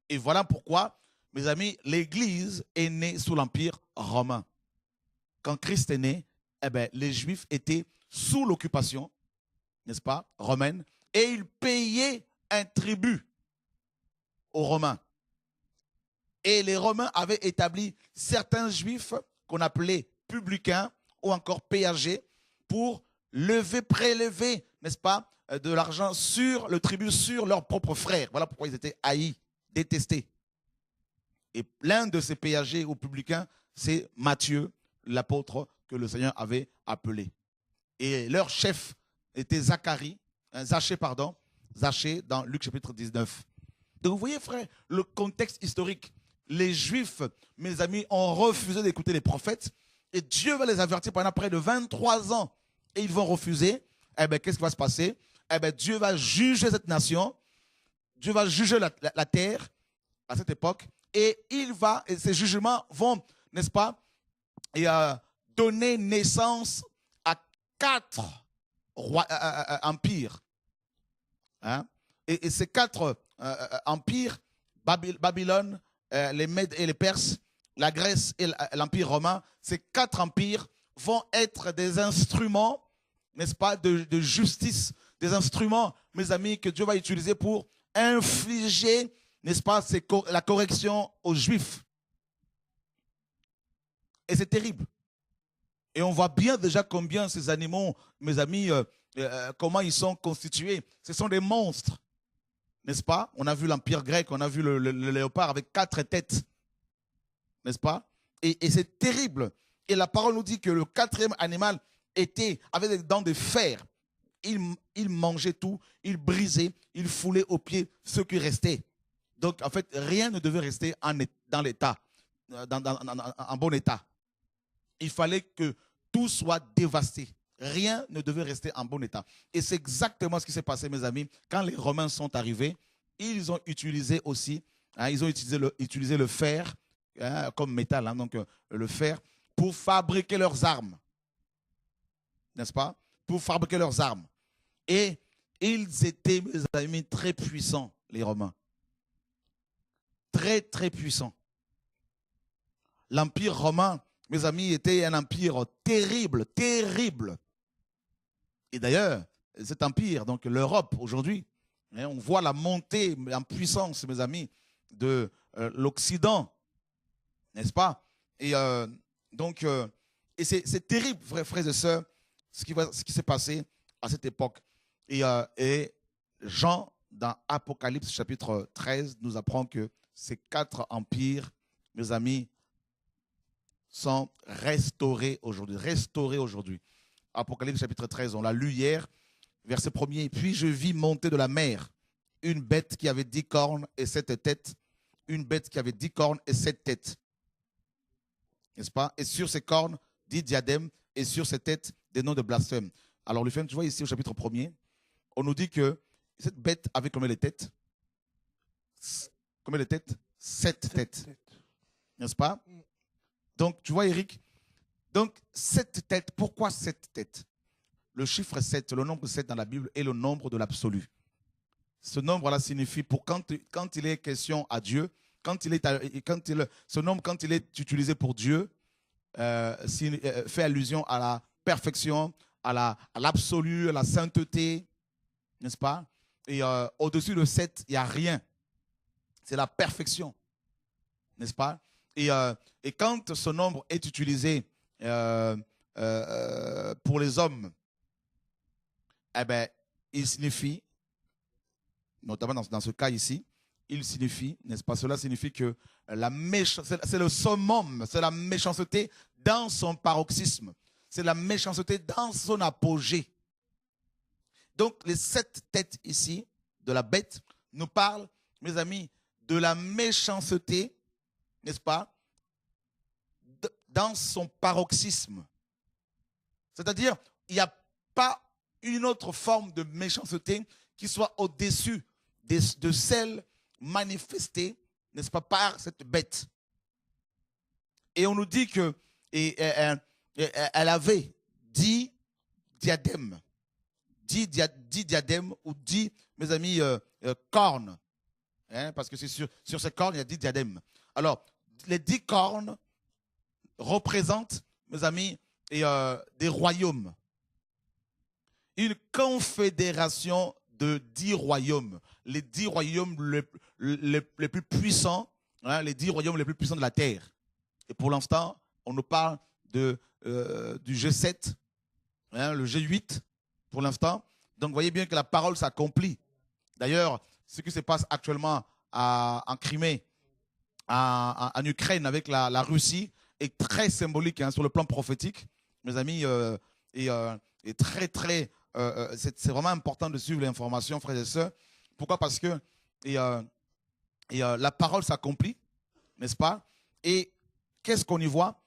Et voilà pourquoi, mes amis, l'Église est née sous l'empire romain. Quand Christ est né, eh bien, les Juifs étaient sous l'occupation, n'est-ce pas, romaine, et ils payaient un tribut aux Romains. Et les Romains avaient établi certains Juifs qu'on appelait publicains ou encore péagers pour prélever, n'est-ce pas, de l'argent sur le tribut sur leurs propres frères. Voilà pourquoi ils étaient haïs, détestés. Et l'un de ces péagers ou publicains, c'est Matthieu, l'apôtre que le Seigneur avait appelé. Et leur chef était Zachée dans Luc chapitre 19. Donc vous voyez, frère, le contexte historique. Les Juifs, mes amis, ont refusé d'écouter les prophètes et Dieu va les avertir pendant près de 23 ans. Et ils vont refuser. Eh bien, qu'est-ce qui va se passer? Eh bien, Dieu va juger cette nation. Dieu va juger la terre à cette époque. Et ces jugements vont, n'est-ce pas, donner naissance à 4 empires. Hein? Et ces 4 empires, Babylone, les Mèdes et les Perses, la Grèce et l'Empire romain, ces 4 empires vont être des instruments, n'est-ce pas, de justice, des instruments, mes amis, que Dieu va utiliser pour infliger, n'est-ce pas, la correction aux Juifs. Et c'est terrible. Et on voit bien déjà combien ces animaux, mes amis, comment ils sont constitués. Ce sont des monstres, n'est-ce pas? On a vu l'Empire grec, on a vu le léopard avec 4 têtes, n'est-ce pas? Et c'est terrible. Et la parole nous dit que le 4e animal avait des dents de fer. Il mangeait tout, il brisait, il foulait aux pieds ce qui restait. Donc, en fait, rien ne devait rester dans l'état, en bon état. Il fallait que tout soit dévasté. Rien ne devait rester en bon état. Et c'est exactement ce qui s'est passé, mes amis. Quand les Romains sont arrivés, ils ont utilisé aussi, ils ont utilisé le fer comme métal, donc le fer, pour fabriquer leurs armes. N'est-ce pas? Pour fabriquer leurs armes. Et ils étaient, mes amis, très puissants, les Romains. Très, très puissants. L'Empire romain mes amis, était un empire terrible, terrible. Et d'ailleurs, cet empire, donc l'Europe aujourd'hui, on voit la montée en puissance, mes amis, de l'Occident, n'est-ce pas? Et donc, et c'est terrible, frères et sœurs, ce qui s'est passé à cette époque. Et Jean, dans Apocalypse chapitre 13, nous apprend que ces 4 empires, mes amis, sont restaurés aujourd'hui. Restaurés aujourd'hui. Apocalypse chapitre 13, on l'a lu hier, verset 1er. Puis je vis monter de la mer une bête qui avait 10 cornes et 7 têtes. Une bête qui avait 10 cornes et 7 têtes. N'est-ce pas? Et sur ces cornes, 10 diadèmes, et sur ces têtes, des noms de blasphème. Alors, le tu vois ici au chapitre 1er, on nous dit que cette bête avait combien de têtes? Combien de têtes? 7 têtes. N'est-ce pas? Donc, tu vois, Eric, donc 7 têtes. Pourquoi 7 têtes? Le chiffre 7, le nombre 7 dans la Bible est le nombre de l'absolu. Ce nombre-là signifie, quand il est question à Dieu, ce nombre, quand il est utilisé pour Dieu, fait allusion à la perfection, à l'absolu, à la sainteté, n'est-ce pas? Et au-dessus de 7, il n'y a rien. C'est la perfection, n'est-ce pas? Et quand ce nombre est utilisé pour les hommes, eh ben, il signifie, notamment dans ce cas ici, il signifie, n'est-ce pas? Cela signifie que c'est le summum, c'est la méchanceté dans son paroxysme. C'est la méchanceté dans son apogée. Donc, les 7 têtes ici de la bête nous parlent, mes amis, de la méchanceté, n'est-ce pas, dans son paroxysme. C'est-à-dire, il n'y a pas une autre forme de méchanceté qui soit au-dessus de celle manifestée, n'est-ce pas, par cette bête. Et on nous dit que elle avait 10 diadèmes. 10 diadèmes ou 10, mes amis, cornes. Hein, parce que c'est sur ces cornes, il y a 10 diadèmes. Alors, les 10 cornes représentent, mes amis, des royaumes. Une confédération de 10 royaumes. Les 10 royaumes les plus puissants, hein, les 10 royaumes les plus puissants de la terre. Et pour l'instant, on nous parle du G7, hein, le G8 pour l'instant. Donc, vous voyez bien que la parole s'accomplit. D'ailleurs, ce qui se passe actuellement en Crimée, en Ukraine avec la Russie, est très symbolique, hein, sur le plan prophétique, mes amis, et très, très... c'est vraiment important de suivre l'information, frères et sœurs. Pourquoi? Parce que la parole s'accomplit, n'est-ce pas? Et qu'est-ce qu'on y voit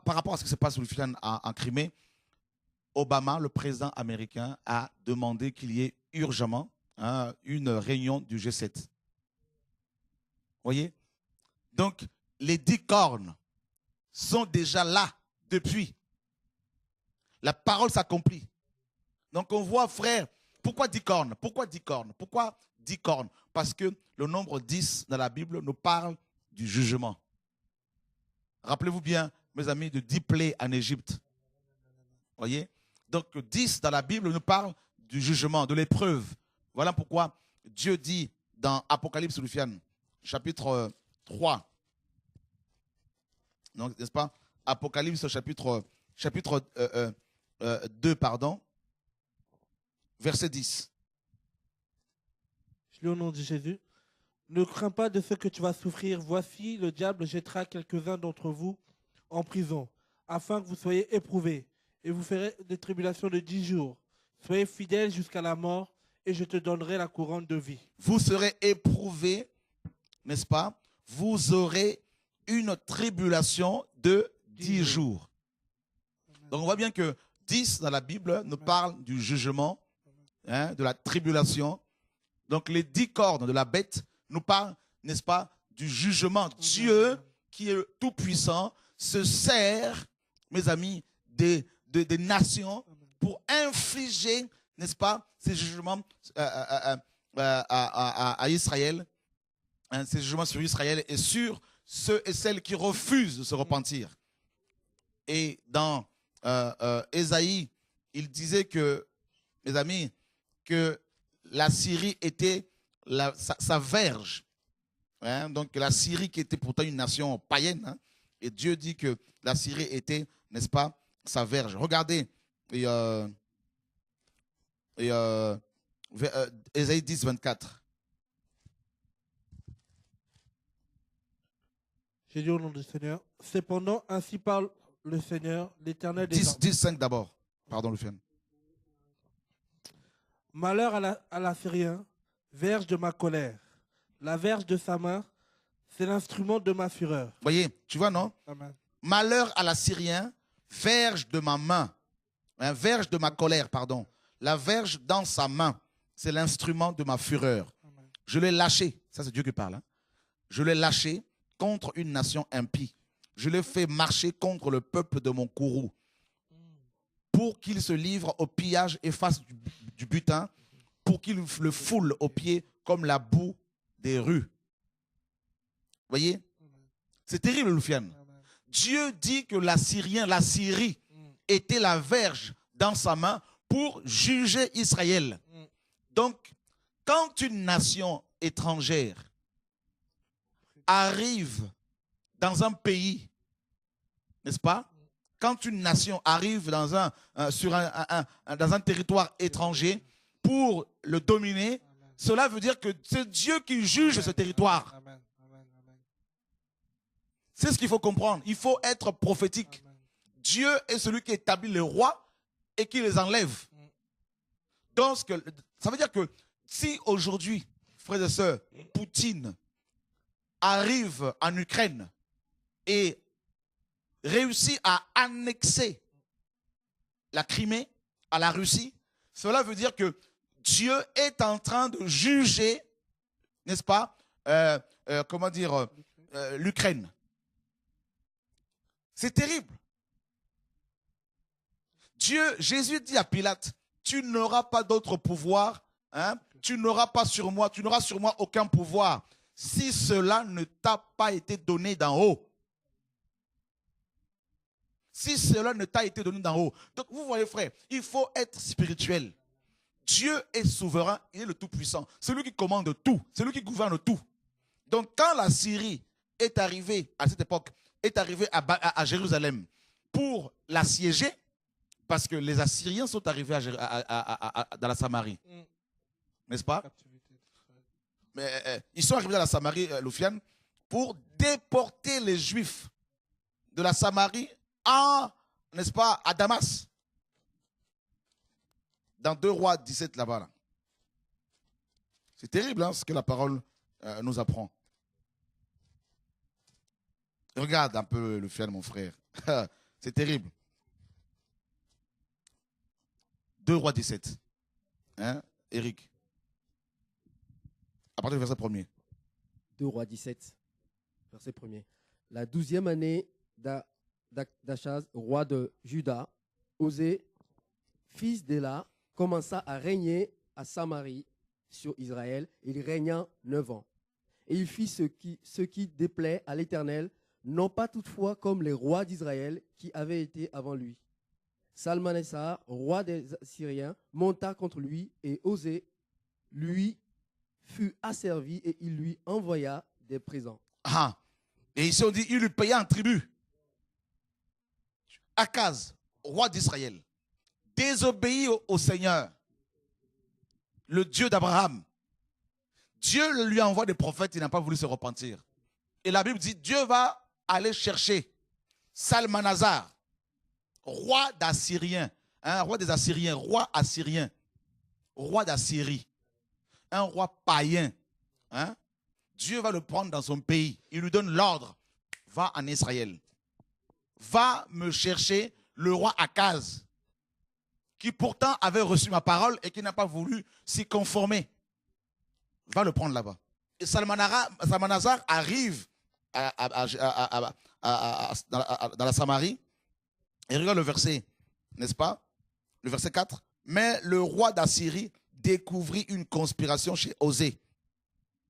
par rapport à ce qui se passe en Crimée? Obama, le président américain, a demandé qu'il y ait urgemment, hein, une réunion du G7. Vous voyez? Donc, les 10 cornes sont déjà là depuis. La parole s'accomplit. Donc on voit, frère, pourquoi 10 cornes? Pourquoi 10 cornes? Pourquoi 10 cornes? Parce que le nombre 10 dans la Bible nous parle du jugement. Rappelez-vous bien, mes amis, de 10 plaies en Égypte. Vous voyez? Donc 10 dans la Bible nous parle du jugement, de l'épreuve. Voilà pourquoi Dieu dit dans Apocalypse, chapitre 3, donc, n'est-ce pas? Apocalypse chapitre 2, pardon, verset 10. Je lis au nom de Jésus. Ne crains pas de ce que tu vas souffrir. Voici, le diable jettera quelques-uns d'entre vous en prison, afin que vous soyez éprouvés, et vous ferez des tribulations de 10 jours. Soyez fidèles jusqu'à la mort, et je te donnerai la couronne de vie. Vous serez éprouvés, n'est-ce pas? Vous aurez une tribulation de 10 jours. Donc on voit bien que 10 dans la Bible nous parle du jugement, hein, de la tribulation. Donc les 10 cornes de la bête nous parlent, n'est-ce pas, du jugement. Dieu, qui est tout puissant, se sert, mes amis, des nations pour infliger, n'est-ce pas, ces jugements à Israël, hein, ces jugements sur Israël et sur ceux et celles qui refusent de se repentir. Et dans Ésaïe, il disait que, mes amis, que la Syrie était sa verge. Hein, donc la Syrie qui était pourtant une nation païenne, hein, et Dieu dit que la Syrie était, n'est-ce pas, sa verge. Regardez, Ésaïe 10, 24. J'ai dit au nom du Seigneur. Cependant, ainsi parle le Seigneur, l'Éternel des 10, 5 d'abord. Pardon, Lucien. Malheur à l'Assyrien, verge de ma colère. La verge de sa main, c'est l'instrument de ma fureur. Vous voyez, tu vois, non? Amen. Malheur à l'Assyrien, verge de ma main. Hein, verge de ma colère, pardon. La verge dans sa main, c'est l'instrument de ma fureur. Amen. Je l'ai lâché. Ça, c'est Dieu qui parle. Hein. Je l'ai lâché contre une nation impie. Je l'ai fait marcher contre le peuple de mon courroux pour qu'il se livre au pillage et fasse du butin, pour qu'il le foule aux pieds comme la boue des rues. Vous voyez? C'est terrible, Loufiane. Dieu dit que la Syrie était la verge dans sa main pour juger Israël. Donc, quand une nation étrangère arrive dans un pays, n'est-ce pas? Quand une nation arrive dans un territoire étranger pour le dominer, cela veut dire que c'est Dieu qui juge ce territoire. C'est ce qu'il faut comprendre. Il faut être prophétique. Dieu est celui qui établit les rois et qui les enlève. Donc, ça veut dire que si aujourd'hui, frères et sœurs, Poutine arrive en Ukraine et réussit à annexer la Crimée à la Russie, cela veut dire que Dieu est en train de juger, n'est-ce pas, l'Ukraine. C'est terrible. Jésus dit à Pilate, tu n'auras pas d'autre pouvoir, hein? Tu n'auras pas sur moi, tu n'auras sur moi aucun pouvoir si cela ne t'a pas été donné d'en haut. Si cela ne t'a été donné d'en haut. Donc vous voyez frère, il faut être spirituel. Dieu est souverain, il est le Tout-Puissant. C'est lui qui commande tout, c'est lui qui gouverne tout. Donc quand la Syrie est arrivée, à cette époque, est arrivée à Jérusalem pour l'assiéger, parce que les Assyriens sont arrivés dans la Samarie. N'est-ce pas? Mais, ils sont arrivés dans la Samarie, Loufiane, pour déporter les Juifs de la Samarie n'est-ce pas, à Damas. Dans 2 Rois 17 là-bas. Là. C'est terrible hein, ce que la parole nous apprend. Regarde un peu Loufiane, mon frère. C'est terrible. 2 Rois 17. Hein, Eric? À partir du verset 1er. 2 Rois 17, verset 1er. La 12e année d'Achaz, roi de Juda, Osée, fils d'Éla, commença à régner à Samarie sur Israël. Il régna 9 ans. Et il fit ce qui déplaît à l'Éternel, non pas toutefois comme les rois d'Israël qui avaient été avant lui. Salmanessar, roi des Assyriens, monta contre lui et Osée lui fut asservi et il lui envoya des présents. Ah, et ici on dit, il lui paya un tribut. Akaz, roi d'Israël, désobéit au Seigneur, le Dieu d'Abraham. Dieu lui envoie des prophètes, il n'a pas voulu se repentir. Et la Bible dit, Dieu va aller chercher Salmanazar, roi d'Assyrien, hein, roi des Assyriens, roi assyrien, roi d'Assyrie, un roi païen. Hein. Dieu va le prendre dans son pays. Il lui donne l'ordre, va en Israël. Va me chercher le roi Akaz, qui pourtant avait reçu ma parole et qui n'a pas voulu s'y conformer. Va le prendre là-bas. Et Salmanazar arrive dans la Samarie. Et regarde le verset, n'est-ce pas? Le verset 4. Mais le roi d'Assyrie découvrit une conspiration chez Osée.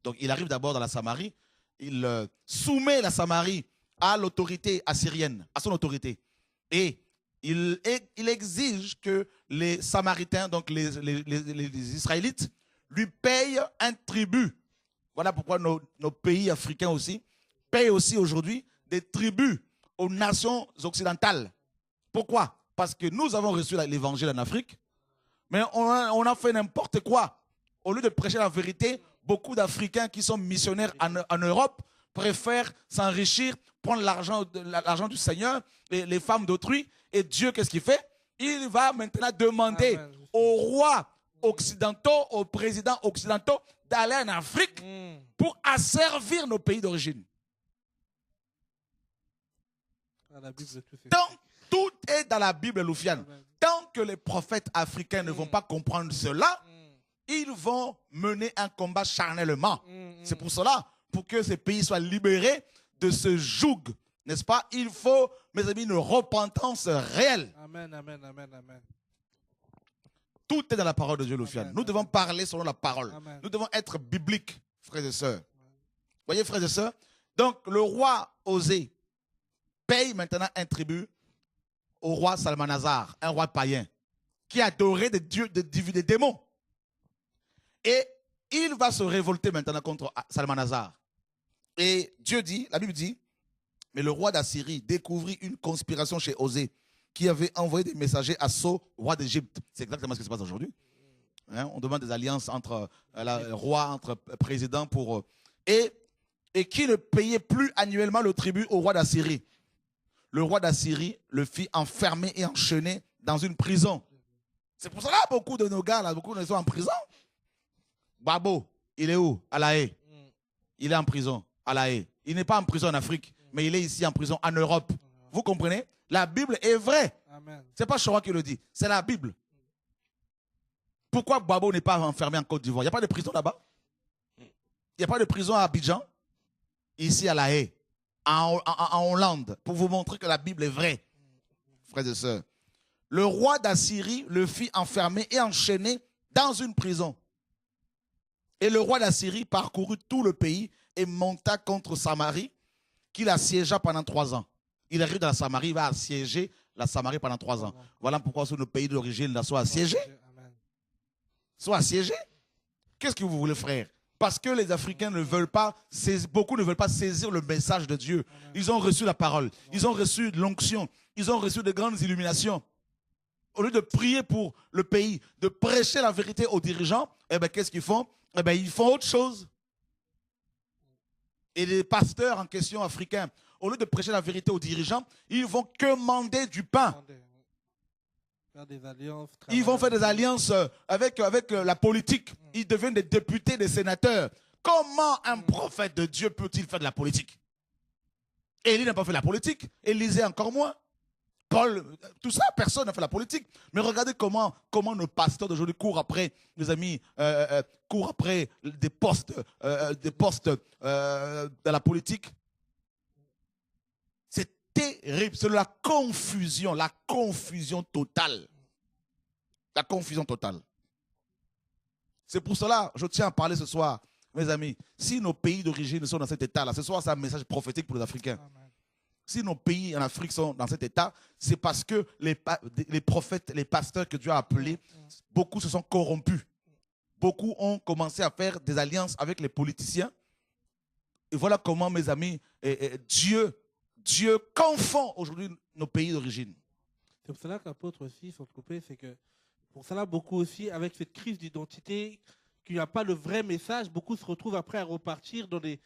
Donc il arrive d'abord dans la Samarie. Il soumet la Samarie à l'autorité assyrienne, à son autorité. Et il exige que les Samaritains, donc les Israélites, lui payent un tribut. Voilà pourquoi nos pays africains aussi payent aussi aujourd'hui des tributs aux nations occidentales. Pourquoi? Parce que nous avons reçu l'évangile en Afrique, mais on a fait n'importe quoi. Au lieu de prêcher la vérité, beaucoup d'Africains qui sont missionnaires en Europe préfèrent s'enrichir, prendre l'argent du Seigneur, les femmes d'autrui. Et Dieu, qu'est-ce qu'il fait? Il va maintenant demander aux rois occidentaux, aux présidents occidentaux d'aller en Afrique pour asservir nos pays d'origine. Donc, tout est dans la Bible, Loufiane. Tant que les prophètes africains ne vont pas comprendre cela, ils vont mener un combat charnellement. C'est pour cela, pour que ces pays soient libérés de ce joug, n'est-ce pas? Il faut, mes amis, une repentance réelle. Amen, amen, amen, amen. Tout est dans la parole de Dieu, Loufiane. Nous devons parler selon la parole. Amen. Nous devons être bibliques, frères et sœurs. Voyez, frères et sœurs? Donc, le roi Osée paye maintenant un tribut au roi Salmanazar, un roi païen, qui adorait des dieux, des démons. Et il va se révolter maintenant contre Salmanazar. Et Dieu dit, la Bible dit, mais le roi d'Assyrie découvrit une conspiration chez Osée, qui avait envoyé des messagers à So, roi d'Égypte. C'est exactement ce qui se passe aujourd'hui. Hein, on demande des alliances entre rois, entre présidents pour... et qui ne payait plus annuellement le tribut au roi d'Assyrie. Le roi d'Assyrie le fit enfermer et enchaîner dans une prison. C'est pour cela que beaucoup de nos gars, là, beaucoup de nous sont en prison. Babo, il est où? À La Haye. Il est en prison, à La Haye. Il n'est pas en prison en Afrique, mais il est ici en prison en Europe. Vous comprenez? La Bible est vraie. Ce n'est pas Chora qui le dit, c'est la Bible. Pourquoi Babo n'est pas enfermé en Côte d'Ivoire? Il n'y a pas de prison là-bas? Il n'y a pas de prison à Abidjan? Ici à La Haye, en Hollande, pour vous montrer que la Bible est vraie, frères et sœurs. Le roi d'Assyrie le fit enfermer et enchaîner dans une prison. Et le roi d'Assyrie parcourut tout le pays et monta contre Samarie, qu'il assiégea pendant 3 ans. Il arrive dans la Samarie, il va assiéger la Samarie pendant 3 ans. Voilà pourquoi sur nos pays d'origine soit assiégés. Soit assiégés. Qu'est-ce que vous voulez, frère? Parce que les Africains ne veulent pas, beaucoup ne veulent pas saisir le message de Dieu. Ils ont reçu la parole, ils ont reçu l'onction, ils ont reçu de grandes illuminations. Au lieu de prier pour le pays, de prêcher la vérité aux dirigeants, eh bien, qu'est-ce qu'ils font? Eh bien, ils font autre chose. Et les pasteurs en question africains, au lieu de prêcher la vérité aux dirigeants, ils vont commander du pain. Ils vont faire des alliances avec la politique. Ils deviennent des députés, des sénateurs. Comment un prophète de Dieu peut-il faire de la politique? Élie n'a pas fait de la politique. Élisée encore moins. Paul, tout ça, personne n'a fait la politique. Mais regardez comment nos pasteurs d'aujourd'hui courent après, mes amis, courent après des postes dans la politique. C'est terrible. C'est la confusion totale. La confusion totale. C'est pour cela, je tiens à parler ce soir, mes amis. Si nos pays d'origine sont dans cet état-là, ce soir, c'est un message prophétique pour les Africains. Amen. Si nos pays en Afrique sont dans cet état, c'est parce que les prophètes, les pasteurs que Dieu a appelés, beaucoup se sont corrompus. Beaucoup ont commencé à faire des alliances avec les politiciens. Et voilà comment, mes amis, Dieu confond aujourd'hui nos pays d'origine. C'est pour cela qu'apôtre aussi, sans te couper, c'est que pour cela, beaucoup aussi, avec cette crise d'identité, qu'il n'y a pas le vrai message, beaucoup se retrouvent après à repartir dans le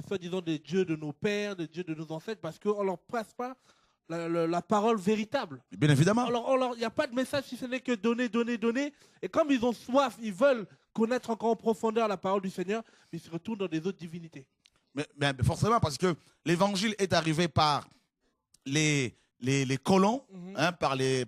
soi-disant des dieux de nos pères, des dieux de nos ancêtres, parce qu'on ne leur passe pas la parole véritable. Bien évidemment. Alors, il n'y a pas de message si ce n'est que donner. Et comme ils ont soif, ils veulent connaître encore en profondeur la parole du Seigneur, ils se retournent dans des autres divinités. Mais forcément, parce que l'évangile est arrivé par les colons, hein, par les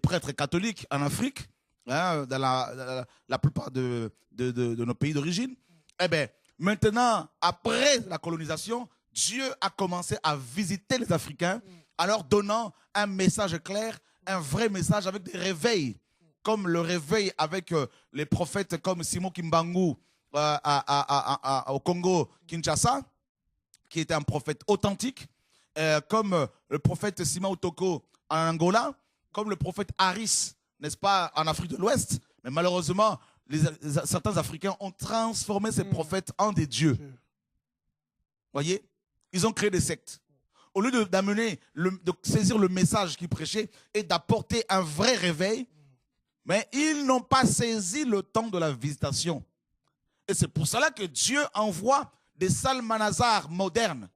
prêtres catholiques en Afrique, hein, dans la plupart de nos pays d'origine. Eh bien, maintenant, après la colonisation, Dieu a commencé à visiter les Africains en leur donnant un message clair, un vrai message avec des réveils, comme le réveil avec les prophètes comme Simon Kimbangu au Congo, Kinshasa, qui était un prophète authentique, comme le prophète Sima Otoko en Angola, comme le prophète Harris, n'est-ce pas, en Afrique de l'Ouest. Mais malheureusement, certains Africains ont transformé ces prophètes en des dieux. Voyez, ils ont créé des sectes. Au lieu de saisir le message qu'ils prêchaient et d'apporter un vrai réveil, mais ils n'ont pas saisi le temps de la visitation. Et c'est pour cela que Dieu envoie des Salmanazar modernes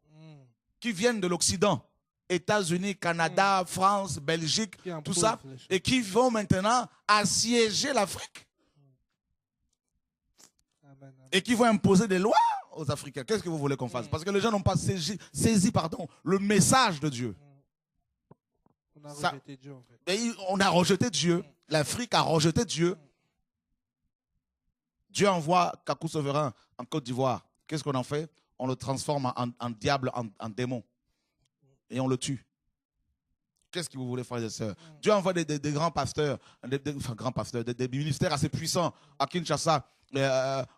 qui viennent de l'Occident, États-Unis, Canada, France, Belgique, tout ça, et qui vont maintenant assiéger l'Afrique. Et qui vont imposer des lois aux Africains. Qu'est-ce que vous voulez qu'on fasse? Parce que les gens n'ont pas saisi le message de Dieu. On a rejeté Dieu, en fait. Et on a rejeté Dieu. L'Afrique a rejeté Dieu. Dieu envoie Kakou Souverain en Côte d'Ivoire. Qu'est-ce qu'on en fait? On le transforme en diable, en démon. Et on le tue. Qu'est-ce que vous voulez, frères et sœurs? Dieu envoie des grands pasteurs, des ministères assez puissants à Kinshasa,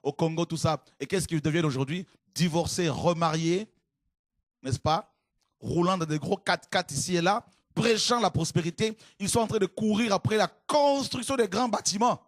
au Congo, tout ça. Et qu'est-ce qu'ils deviennent aujourd'hui? Divorcés, remariés, n'est-ce pas? Roulant dans des gros 4x4 ici et là, prêchant la prospérité. Ils sont en train de courir après la construction des grands bâtiments.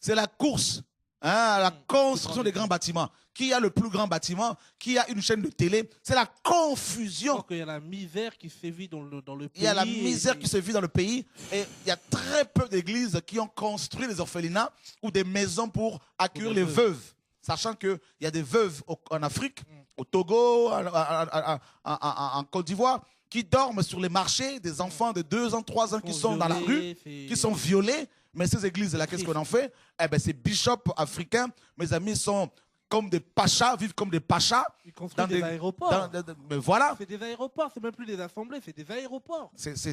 C'est la course, hein, la construction des grands bâtiments. Qui a le plus grand bâtiment? Qui a une chaîne de télé? C'est la confusion. Donc, il y a la misère qui sévit dans le pays. Il y a la misère qui se vit dans le pays. Et il y a très peu d'églises qui ont construit des orphelinats ou des maisons pour accueillir les veuves. Sachant qu'il y a des veuves en Afrique, au Togo, en Côte d'Ivoire, qui dorment sur les marchés, des enfants de 2 ans, 3 ans qui sont dans la rue, qui sont violés. Mais ces églises-là, qu'est-ce qu'on en fait? Eh bien, ces bishops africains, mes amis, sont comme des pachas, vivent comme des pachas. Ils construisent des aéroports. Mais voilà. C'est des aéroports, c'est même plus des assemblées, c'est des aéroports.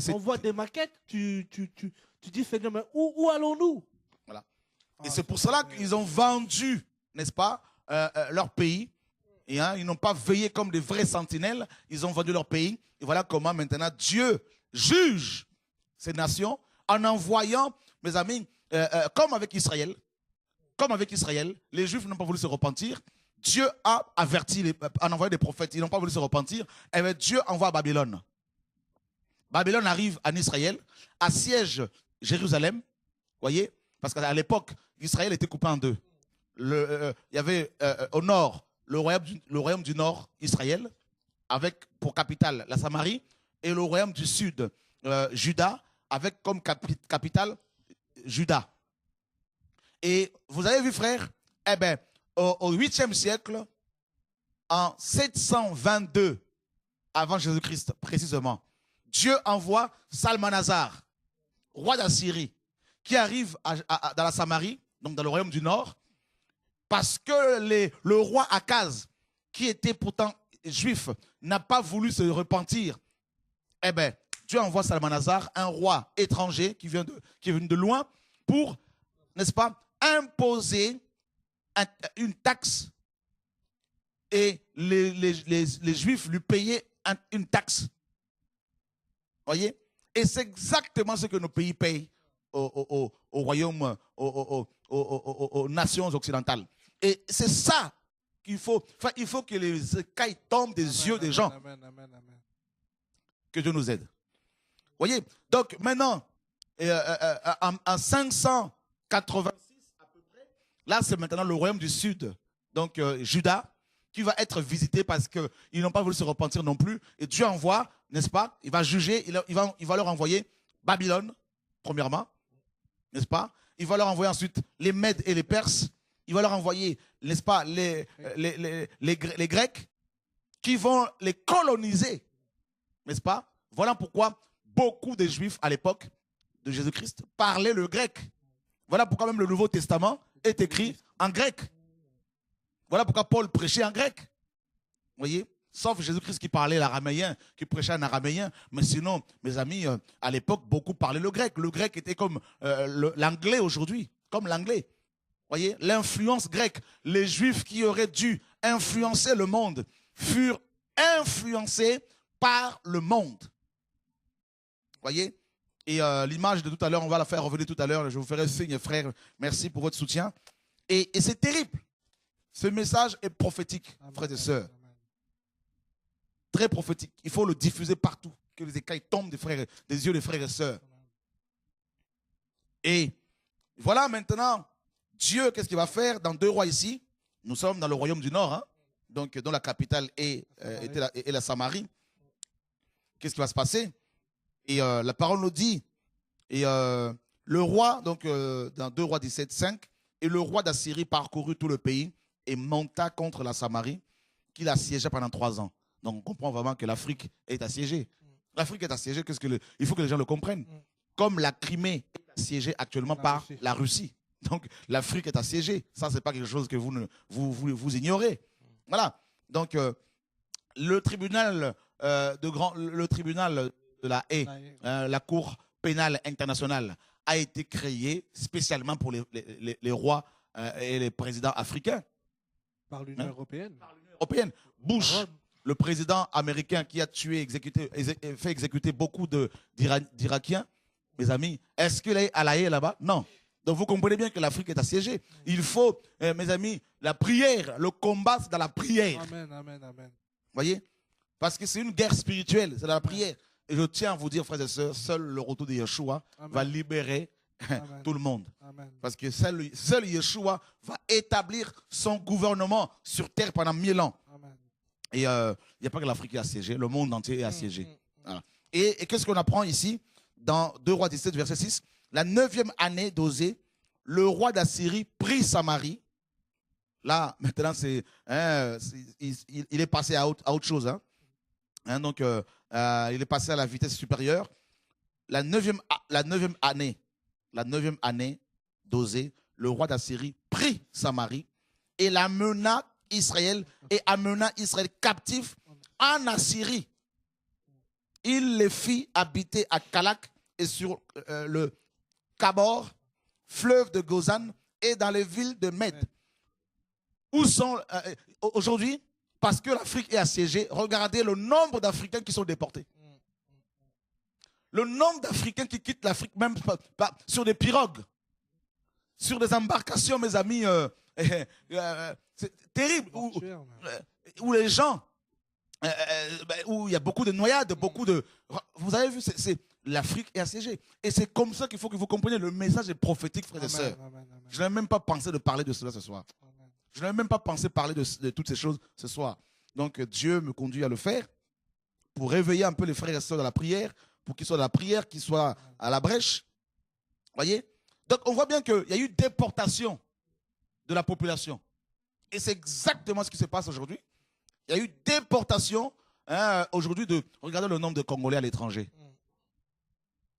On voit des maquettes, tu dis, Seigneur, mais où allons-nous? Voilà. Et c'est pour cela qu'ils ont vendu, n'est-ce pas, leur pays. Et, hein, ils n'ont pas veillé comme des vrais sentinelles. Ils ont vendu leur pays. Et voilà comment maintenant Dieu juge ces nations en envoyant, mes amis, comme avec Israël, les Juifs n'ont pas voulu se repentir. Dieu a averti, en envoyé des prophètes, ils n'ont pas voulu se repentir. Et bien Dieu envoie Babylone. Babylone arrive en Israël, assiège Jérusalem, voyez, parce qu'à l'époque, Israël était coupé en deux. Il y avait au nord le royaume du nord, Israël, avec pour capitale la Samarie, et le royaume du sud, Juda, avec comme capitale Juda. Et vous avez vu, frère, eh bien, au 8e siècle, en 722 avant Jésus-Christ, précisément, Dieu envoie Salmanazar, roi d'Assyrie, qui arrive dans la Samarie, donc dans le royaume du nord, parce que le roi Akaz, qui était pourtant juif, n'a pas voulu se repentir. Eh bien, Dieu envoie Salmanazar, un roi étranger qui est venu de loin, pour, n'est-ce pas, imposer une taxe, et les Juifs lui payaient une taxe. Voyez? Et c'est exactement ce que nos pays payent au royaume, aux nations occidentales. Et c'est ça qu'il faut. Enfin, il faut que les écailles tombent des yeux des gens. Amen. Que Dieu nous aide. Voyez? Donc maintenant, en 586 à peu près, là c'est maintenant le royaume du sud, donc Juda, qui va être visité parce qu'ils n'ont pas voulu se repentir non plus. Et Dieu envoie, n'est-ce pas? Il va juger, il va leur envoyer Babylone, premièrement, n'est-ce pas? Il va leur envoyer ensuite les Mèdes et les Perses. Il va leur envoyer, n'est-ce pas, les Grecs, qui vont les coloniser, n'est-ce pas? Voilà pourquoi beaucoup de Juifs à l'époque de Jésus-Christ parlaient le grec. Voilà pourquoi même le Nouveau Testament est écrit en grec. Voilà pourquoi Paul prêchait en grec. Vous voyez? Sauf Jésus-Christ qui parlait l'araméen, qui prêchait en araméen. Mais sinon, mes amis, à l'époque, beaucoup parlaient le grec. Le grec était comme l'anglais aujourd'hui, comme l'anglais. Vous voyez? L'influence grecque. Les Juifs qui auraient dû influencer le monde furent influencés par le monde. Vous voyez? Et l'image de tout à l'heure, on va la faire revenir tout à l'heure. Je vous ferai signe, frère. Merci pour votre soutien. Et c'est terrible. Ce message est prophétique, frères et sœurs. Très prophétique. Il faut le diffuser partout. que les écailles tombent des yeux des frères et sœurs. Et voilà maintenant, Dieu, qu'est-ce qu'il va faire dans 2 Rois ici? Nous sommes dans le royaume du Nord, hein, donc dont la capitale est la Samarie. Qu'est-ce qui va se passer? Et la parole nous dit, et le roi, donc dans 2 Rois 17, 5, et le roi d'Assyrie parcourut tout le pays et monta contre la Samarie, qu'il assiégea pendant 3 ans. Donc on comprend vraiment que l'Afrique est assiégée. L'Afrique est assiégée, il faut que les gens le comprennent. Comme la Crimée est assiégée actuellement par la Russie. Donc l'Afrique est assiégée. Ça, ce n'est pas quelque chose que vous ignorez. Voilà. Donc le tribunal de la Haye, la Cour pénale internationale, a été créé spécialement pour les rois et les présidents africains. Par l'Union européenne. Bush, le président américain qui a fait exécuter beaucoup d'Irakiens, mes amis, est-ce qu'il est à la Haye là-bas? Non. Donc vous comprenez bien que l'Afrique est assiégée. Il faut, mes amis, la prière, le combat, c'est dans la prière. Amen, amen, amen. Vous voyez? Parce que c'est une guerre spirituelle, c'est dans la prière. Et je tiens à vous dire, frères et sœurs, seul le retour de Yeshua va libérer tout le monde. Amen. Parce que seul Yeshua va établir son gouvernement sur terre pendant 1000 ans. Amen. Et il n'y a pas que l'Afrique est assiégée, le monde entier est assiégé. Voilà. Et qu'est-ce qu'on apprend ici? Dans 2 Rois 17, verset 6, la 9e année d'Osée, le roi d'Assyrie prit Samarie. Là, maintenant, il est passé à autre chose. Donc, il est passé à la vitesse supérieure. La 9e année d'Osée, le roi d'Assyrie prit Samarie et amena Israël captif en Assyrie. Il les fit habiter à Calak et sur le Kabor, fleuve de Gozan et dans les villes de Med. Où sont aujourd'hui? Parce que l'Afrique est assiégée, regardez le nombre d'Africains qui sont déportés. Le nombre d'Africains qui quittent l'Afrique, même sur des pirogues, sur des embarcations, mes amis, c'est terrible. Où les gens, où il y a beaucoup de noyades, vous avez vu, l'Afrique est assiégée. Et c'est comme ça qu'il faut que vous compreniez, le message est prophétique, frères et sœurs. Je n'ai même pas pensé de parler de cela ce soir. Je n'avais même pas pensé parler de toutes ces choses ce soir. Donc Dieu me conduit à le faire pour réveiller un peu les frères et sœurs de la prière, pour qu'ils soient dans la prière, qu'ils soient à la brèche. Voyez? Donc on voit bien qu'il y a eu déportation de la population. Et c'est exactement ce qui se passe aujourd'hui. Il y a eu déportation aujourd'hui de... Regardez le nombre de Congolais à l'étranger.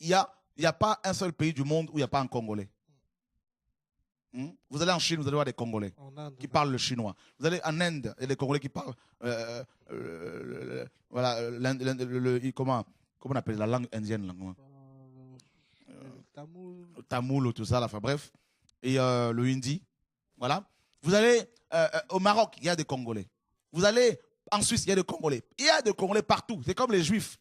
Il n'y a pas un seul pays du monde où il n'y a pas un Congolais. Vous allez en Chine, vous allez voir des Congolais qui parlent le chinois. Vous allez en Inde, il y a des Congolais qui parlent comment on appelle la langue indienne là, le tamoul, tout ça, là, enfin bref. Et le hindi. Voilà. Vous allez au Maroc, il y a des Congolais. Vous allez en Suisse, il y a des Congolais. Il y a des Congolais partout. C'est comme les Juifs.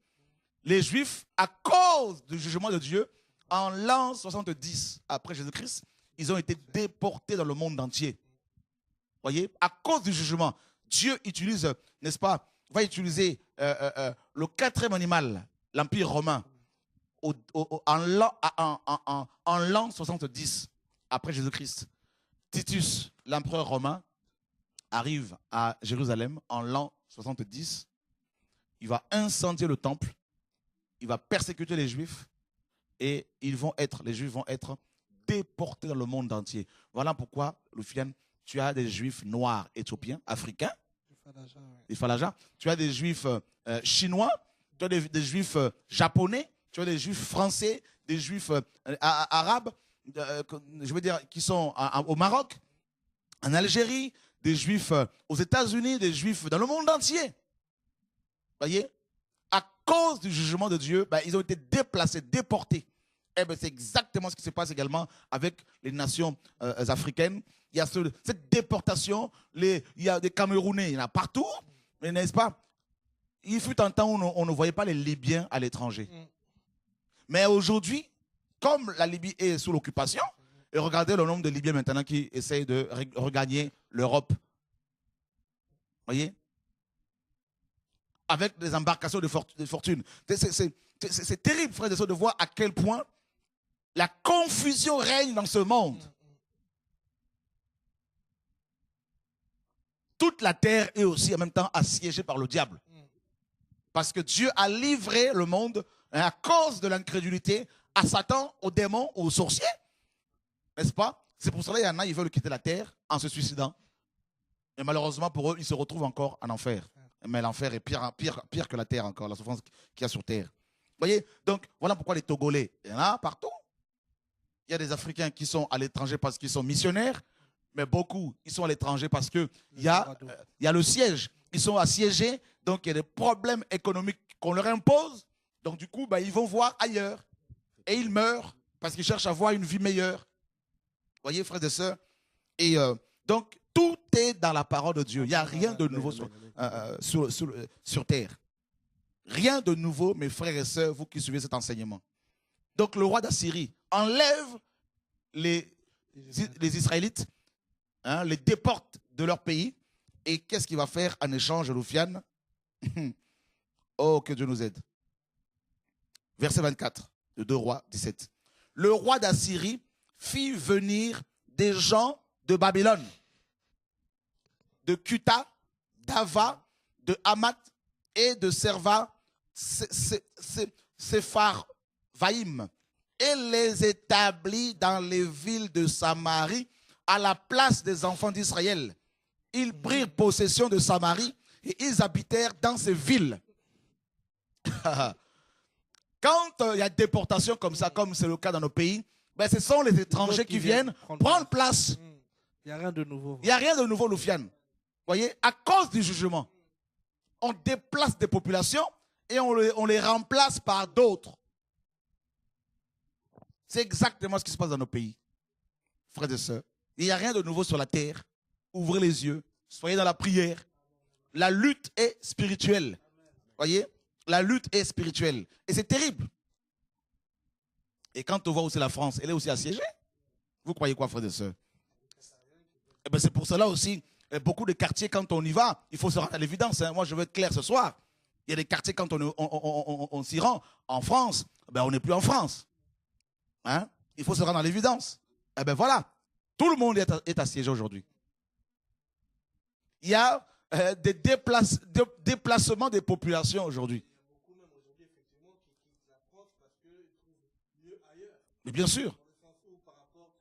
Les Juifs, à cause du jugement de Dieu, en l'an 70 après Jésus-Christ, ils ont été déportés dans le monde entier. Voyez, à cause du jugement, Dieu utilise, n'est-ce pas, va utiliser le 4e animal, l'Empire romain, en l'an 70 après Jésus-Christ. Titus, l'empereur romain, arrive à Jérusalem en l'an 70. Il va incendier le temple, il va persécuter les Juifs et les Juifs vont être déportés dans le monde entier. Voilà pourquoi, Lufiane, tu as des Juifs noirs, éthiopiens, africains, des Falajas. Tu as des Juifs chinois, tu as des Juifs japonais, tu as des Juifs français, des Juifs arabes, je veux dire, qui sont au Maroc, en Algérie, des Juifs aux États-Unis, des Juifs dans le monde entier. Voyez? À cause du jugement de Dieu, ils ont été déplacés, déportés. Eh bien, c'est exactement ce qui se passe également avec les nations africaines. Il y a cette déportation, il y a des Camerounais, il y en a partout, mais n'est-ce pas? Il fut un temps où on ne voyait pas les Libyens à l'étranger. Mais aujourd'hui, comme la Libye est sous l'occupation, et regardez le nombre de Libyens maintenant qui essayent de regagner l'Europe. Voyez? avec des embarcations de fortune. C'est terrible, frère, de voir à quel point la confusion règne dans ce monde. Toute la terre est aussi en même temps assiégée par le diable. Parce que Dieu a livré le monde à cause de l'incrédulité à Satan, aux démons, aux sorciers. N'est-ce pas? C'est pour cela qu'il y en a, ils veulent quitter la terre en se suicidant. Et malheureusement pour eux, ils se retrouvent encore en enfer. Mais l'enfer est pire que la terre encore, la souffrance qu'il y a sur terre. Vous voyez? Donc, voilà pourquoi les Togolais, il y en a partout. Il y a des Africains qui sont à l'étranger parce qu'ils sont missionnaires, mais beaucoup, ils sont à l'étranger parce qu'il y a le siège. Ils sont assiégés, donc il y a des problèmes économiques qu'on leur impose. Donc du coup, ils vont voir ailleurs. Et ils meurent parce qu'ils cherchent à avoir une vie meilleure. Vous voyez, frères et sœurs? Et donc, tout est dans la parole de Dieu. Il n'y a rien de nouveau sur terre. Rien de nouveau, mes frères et sœurs, vous qui suivez cet enseignement. Donc, le roi d'Assyrie enlève les Israélites, les déporte de leur pays. Et qu'est-ce qu'il va faire en échange, Loufiane? Oh, que Dieu nous aide. Verset 24 de 2 Rois 17. Le roi d'Assyrie fit venir des gens de Babylone, de Cuta, d'Ava, de Hamath et de Serva, Sepharvaïm, et les établit dans les villes de Samarie à la place des enfants d'Israël. Ils prirent possession de Samarie et ils habitèrent dans ces villes. Quand il y a déportation comme ça, comme c'est le cas dans nos pays, ce sont les étrangers qui viennent prendre place. Il n'y a rien de nouveau. Il n'y a rien de nouveau, Loufiane. Vous voyez, à cause du jugement, on déplace des populations et on les remplace par d'autres. C'est exactement ce qui se passe dans nos pays. Frères et sœurs, il n'y a rien de nouveau sur la terre. Ouvrez les yeux, soyez dans la prière. La lutte est spirituelle. Vous voyez, la lutte est spirituelle. Et c'est terrible. Et quand on voit aussi la France, elle est aussi assiégée. Vous croyez quoi, frères et sœurs? C'est pour cela aussi, beaucoup de quartiers, quand on y va, il faut se rendre à l'évidence. Moi, je veux être clair ce soir. Il y a des quartiers, quand on s'y rend, en France, on n'est plus en France. Il faut se rendre à l'évidence. Voilà, tout le monde est assiégé aujourd'hui. Il y a des déplacements des populations aujourd'hui. Il y a beaucoup même aujourd'hui, effectivement, qui quittent la France parce qu'ils trouvent mieux ailleurs. Mais bien sûr. Dans le sens où,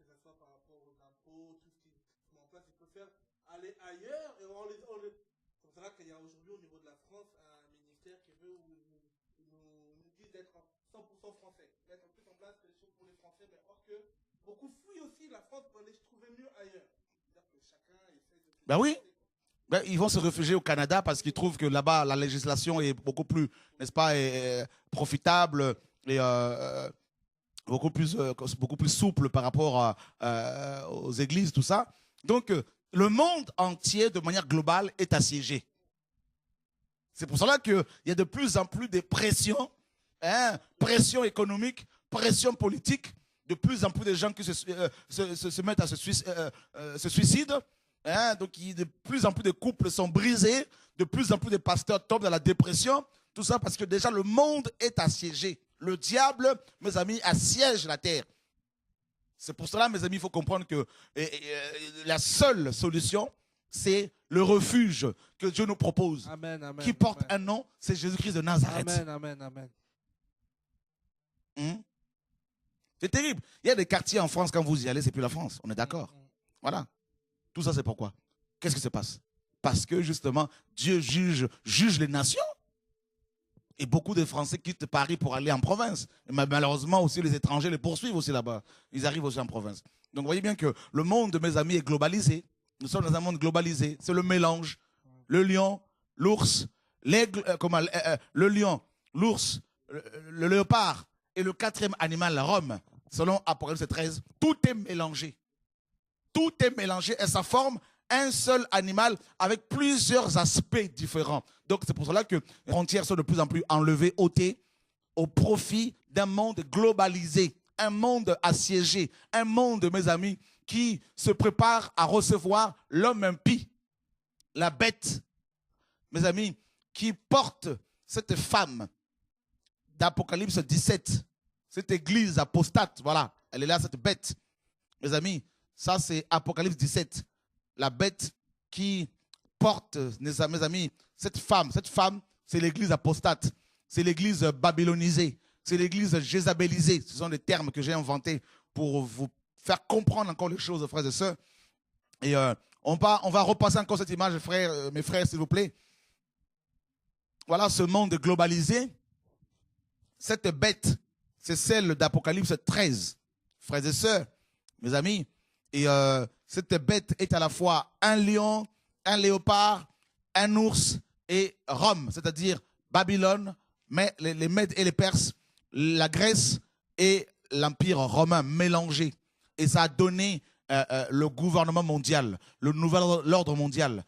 que ce soit par rapport aux impôts, tout ce qui se met en place, ils préfèrent aller ailleurs. Et c'est pour ça qu'il y a aujourd'hui, au niveau de la France, un ministère qui veut nous dit d'être 100% français. Mettre plus en place des choses pour les Français, mais or que beaucoup fuient aussi la France pour aller se trouver mieux ailleurs. C'est-à-dire que chacun essaie de... Oui. Ils vont se réfugier au Canada parce qu'ils trouvent que là-bas, la législation est beaucoup plus, n'est-ce pas, profitable et beaucoup plus souple par rapport aux églises, tout ça. Donc, le monde entier, de manière globale, est assiégé. C'est pour cela qu'il y a de plus en plus de pression, pression économique, pression politique, de plus en plus de gens qui se mettent à se suicident. Donc, de plus en plus de couples sont brisés, de plus en plus de pasteurs tombent dans la dépression. Tout ça parce que déjà le monde est assiégé. Le diable, mes amis, assiège la terre. C'est pour cela, mes amis, il faut comprendre que la seule solution, c'est le refuge que Dieu nous propose. Amen, amen, qui porte amen. un nom, c'est Jésus-Christ de Nazareth. Amen. C'est terrible. Il y a des quartiers en France, quand vous y allez, c'est plus la France. On est d'accord. Voilà. Tout ça, c'est pourquoi? Qu'est-ce qui se passe? Parce que justement, Dieu juge les nations. Et beaucoup de Français quittent Paris pour aller en province. Mais malheureusement, aussi, les étrangers les poursuivent aussi là-bas. Ils arrivent aussi en province. Donc, vous voyez bien que le monde, mes amis, est globalisé. Nous sommes dans un monde globalisé. C'est le mélange. Le lion, l'ours, l'aigle, le lion, l'ours, le léopard et le quatrième animal, l'homme, selon Apocalypse 13, tout est mélangé. Tout est mélangé et ça forme un seul animal avec plusieurs aspects différents. Donc c'est pour cela que les frontières sont de plus en plus enlevées, ôtées, au profit d'un monde globalisé, un monde assiégé, un monde, mes amis, qui se prépare à recevoir l'homme impie, la bête. Mes amis, qui porte cette femme d'Apocalypse 17, cette église apostate, voilà, elle est là, cette bête. Mes amis, ça c'est Apocalypse 17, la bête qui porte, mes amis, cette femme, c'est l'église apostate, c'est l'église babylonisée, c'est l'église jézabélisée. Ce sont des termes que j'ai inventés pour vous faire comprendre encore les choses, frères et sœurs. Et on va repasser encore cette image, mes frères, s'il vous plaît. Voilà ce monde globalisé. Cette bête, c'est celle d'Apocalypse 13, frères et sœurs, mes amis. Et cette bête est à la fois un lion, un léopard, un ours et Rome, c'est-à-dire Babylone, mais les Mèdes et les Perses, la Grèce et l'Empire romain mélangés. Et ça a donné le gouvernement mondial, le nouvel ordre mondial,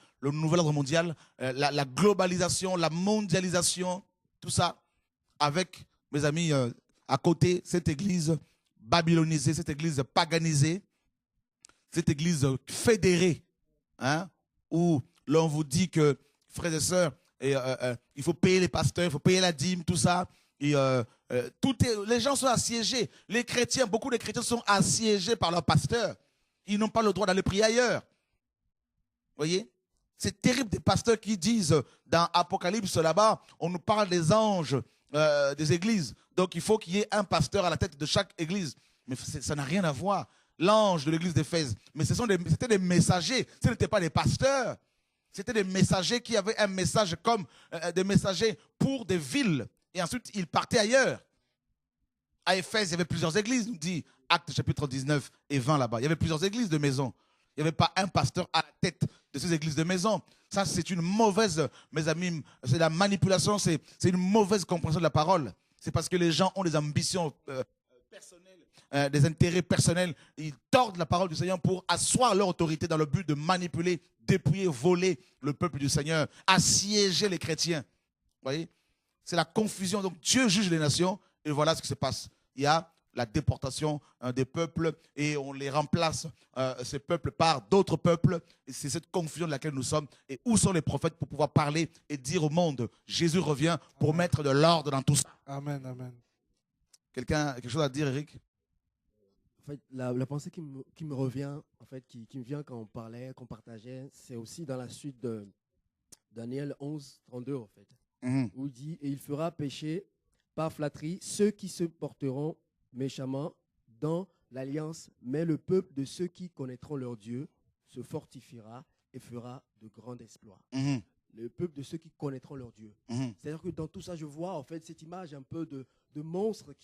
la globalisation, la mondialisation, tout ça avec, mes amis, à côté, cette église babylonisée, cette église paganisée, cette église fédérée, hein, où l'on vous dit que, frères et sœurs, il faut payer les pasteurs, il faut payer la dîme, tout ça. Et, les gens sont assiégés. Les chrétiens, beaucoup de chrétiens sont assiégés par leurs pasteurs. Ils n'ont pas le droit d'aller prier ailleurs. Vous voyez? C'est terrible des pasteurs qui disent dans Apocalypse là-bas, on nous parle des anges des églises. Donc il faut qu'il y ait un pasteur à la tête de chaque église. Mais ça n'a rien à voir. L'ange de l'église d'Éphèse, mais c'était des messagers, ce n'étaient pas des pasteurs. C'était des messagers qui avaient un message comme des messagers pour des villes. Et ensuite, ils partaient ailleurs. À Éphèse, il y avait plusieurs églises, nous dit Actes chapitre 19 et 20 là-bas. Il y avait plusieurs églises de maison. Il n'y avait pas un pasteur à la tête de ces églises de maison. Ça, c'est une mauvaise, mes amis, c'est la manipulation, c'est une mauvaise compréhension de la parole. C'est parce que les gens ont des ambitions personnelles, des intérêts personnels. Ils tordent la parole du Seigneur pour asseoir leur autorité dans le but de manipuler, dépouiller, voler le peuple du Seigneur, assiéger les chrétiens. Vous voyez? C'est la confusion. Donc Dieu juge les nations et voilà ce qui se passe. Il y a la déportation des peuples et on les remplace, ces peuples, par d'autres peuples. Et c'est cette confusion de laquelle nous sommes. Et où sont les prophètes pour pouvoir parler et dire au monde, Jésus revient pour Amen. mettre de l'ordre dans tout ça. Amen, amen. Quelqu'un a quelque chose à dire, Eric? En fait, la pensée qui me revient, en fait, qui me vient quand on parlait, qu'on partageait, c'est aussi dans la suite de Daniel 11, 32, en fait, où il dit « Et il fera pécher par flatterie ceux qui se porteront méchamment dans l'alliance, mais le peuple de ceux qui connaîtront leur Dieu se fortifiera et fera de grands exploits. » Le peuple de ceux qui connaîtront leur Dieu. C'est-à-dire que dans tout ça, je vois en fait cette image un peu de monstre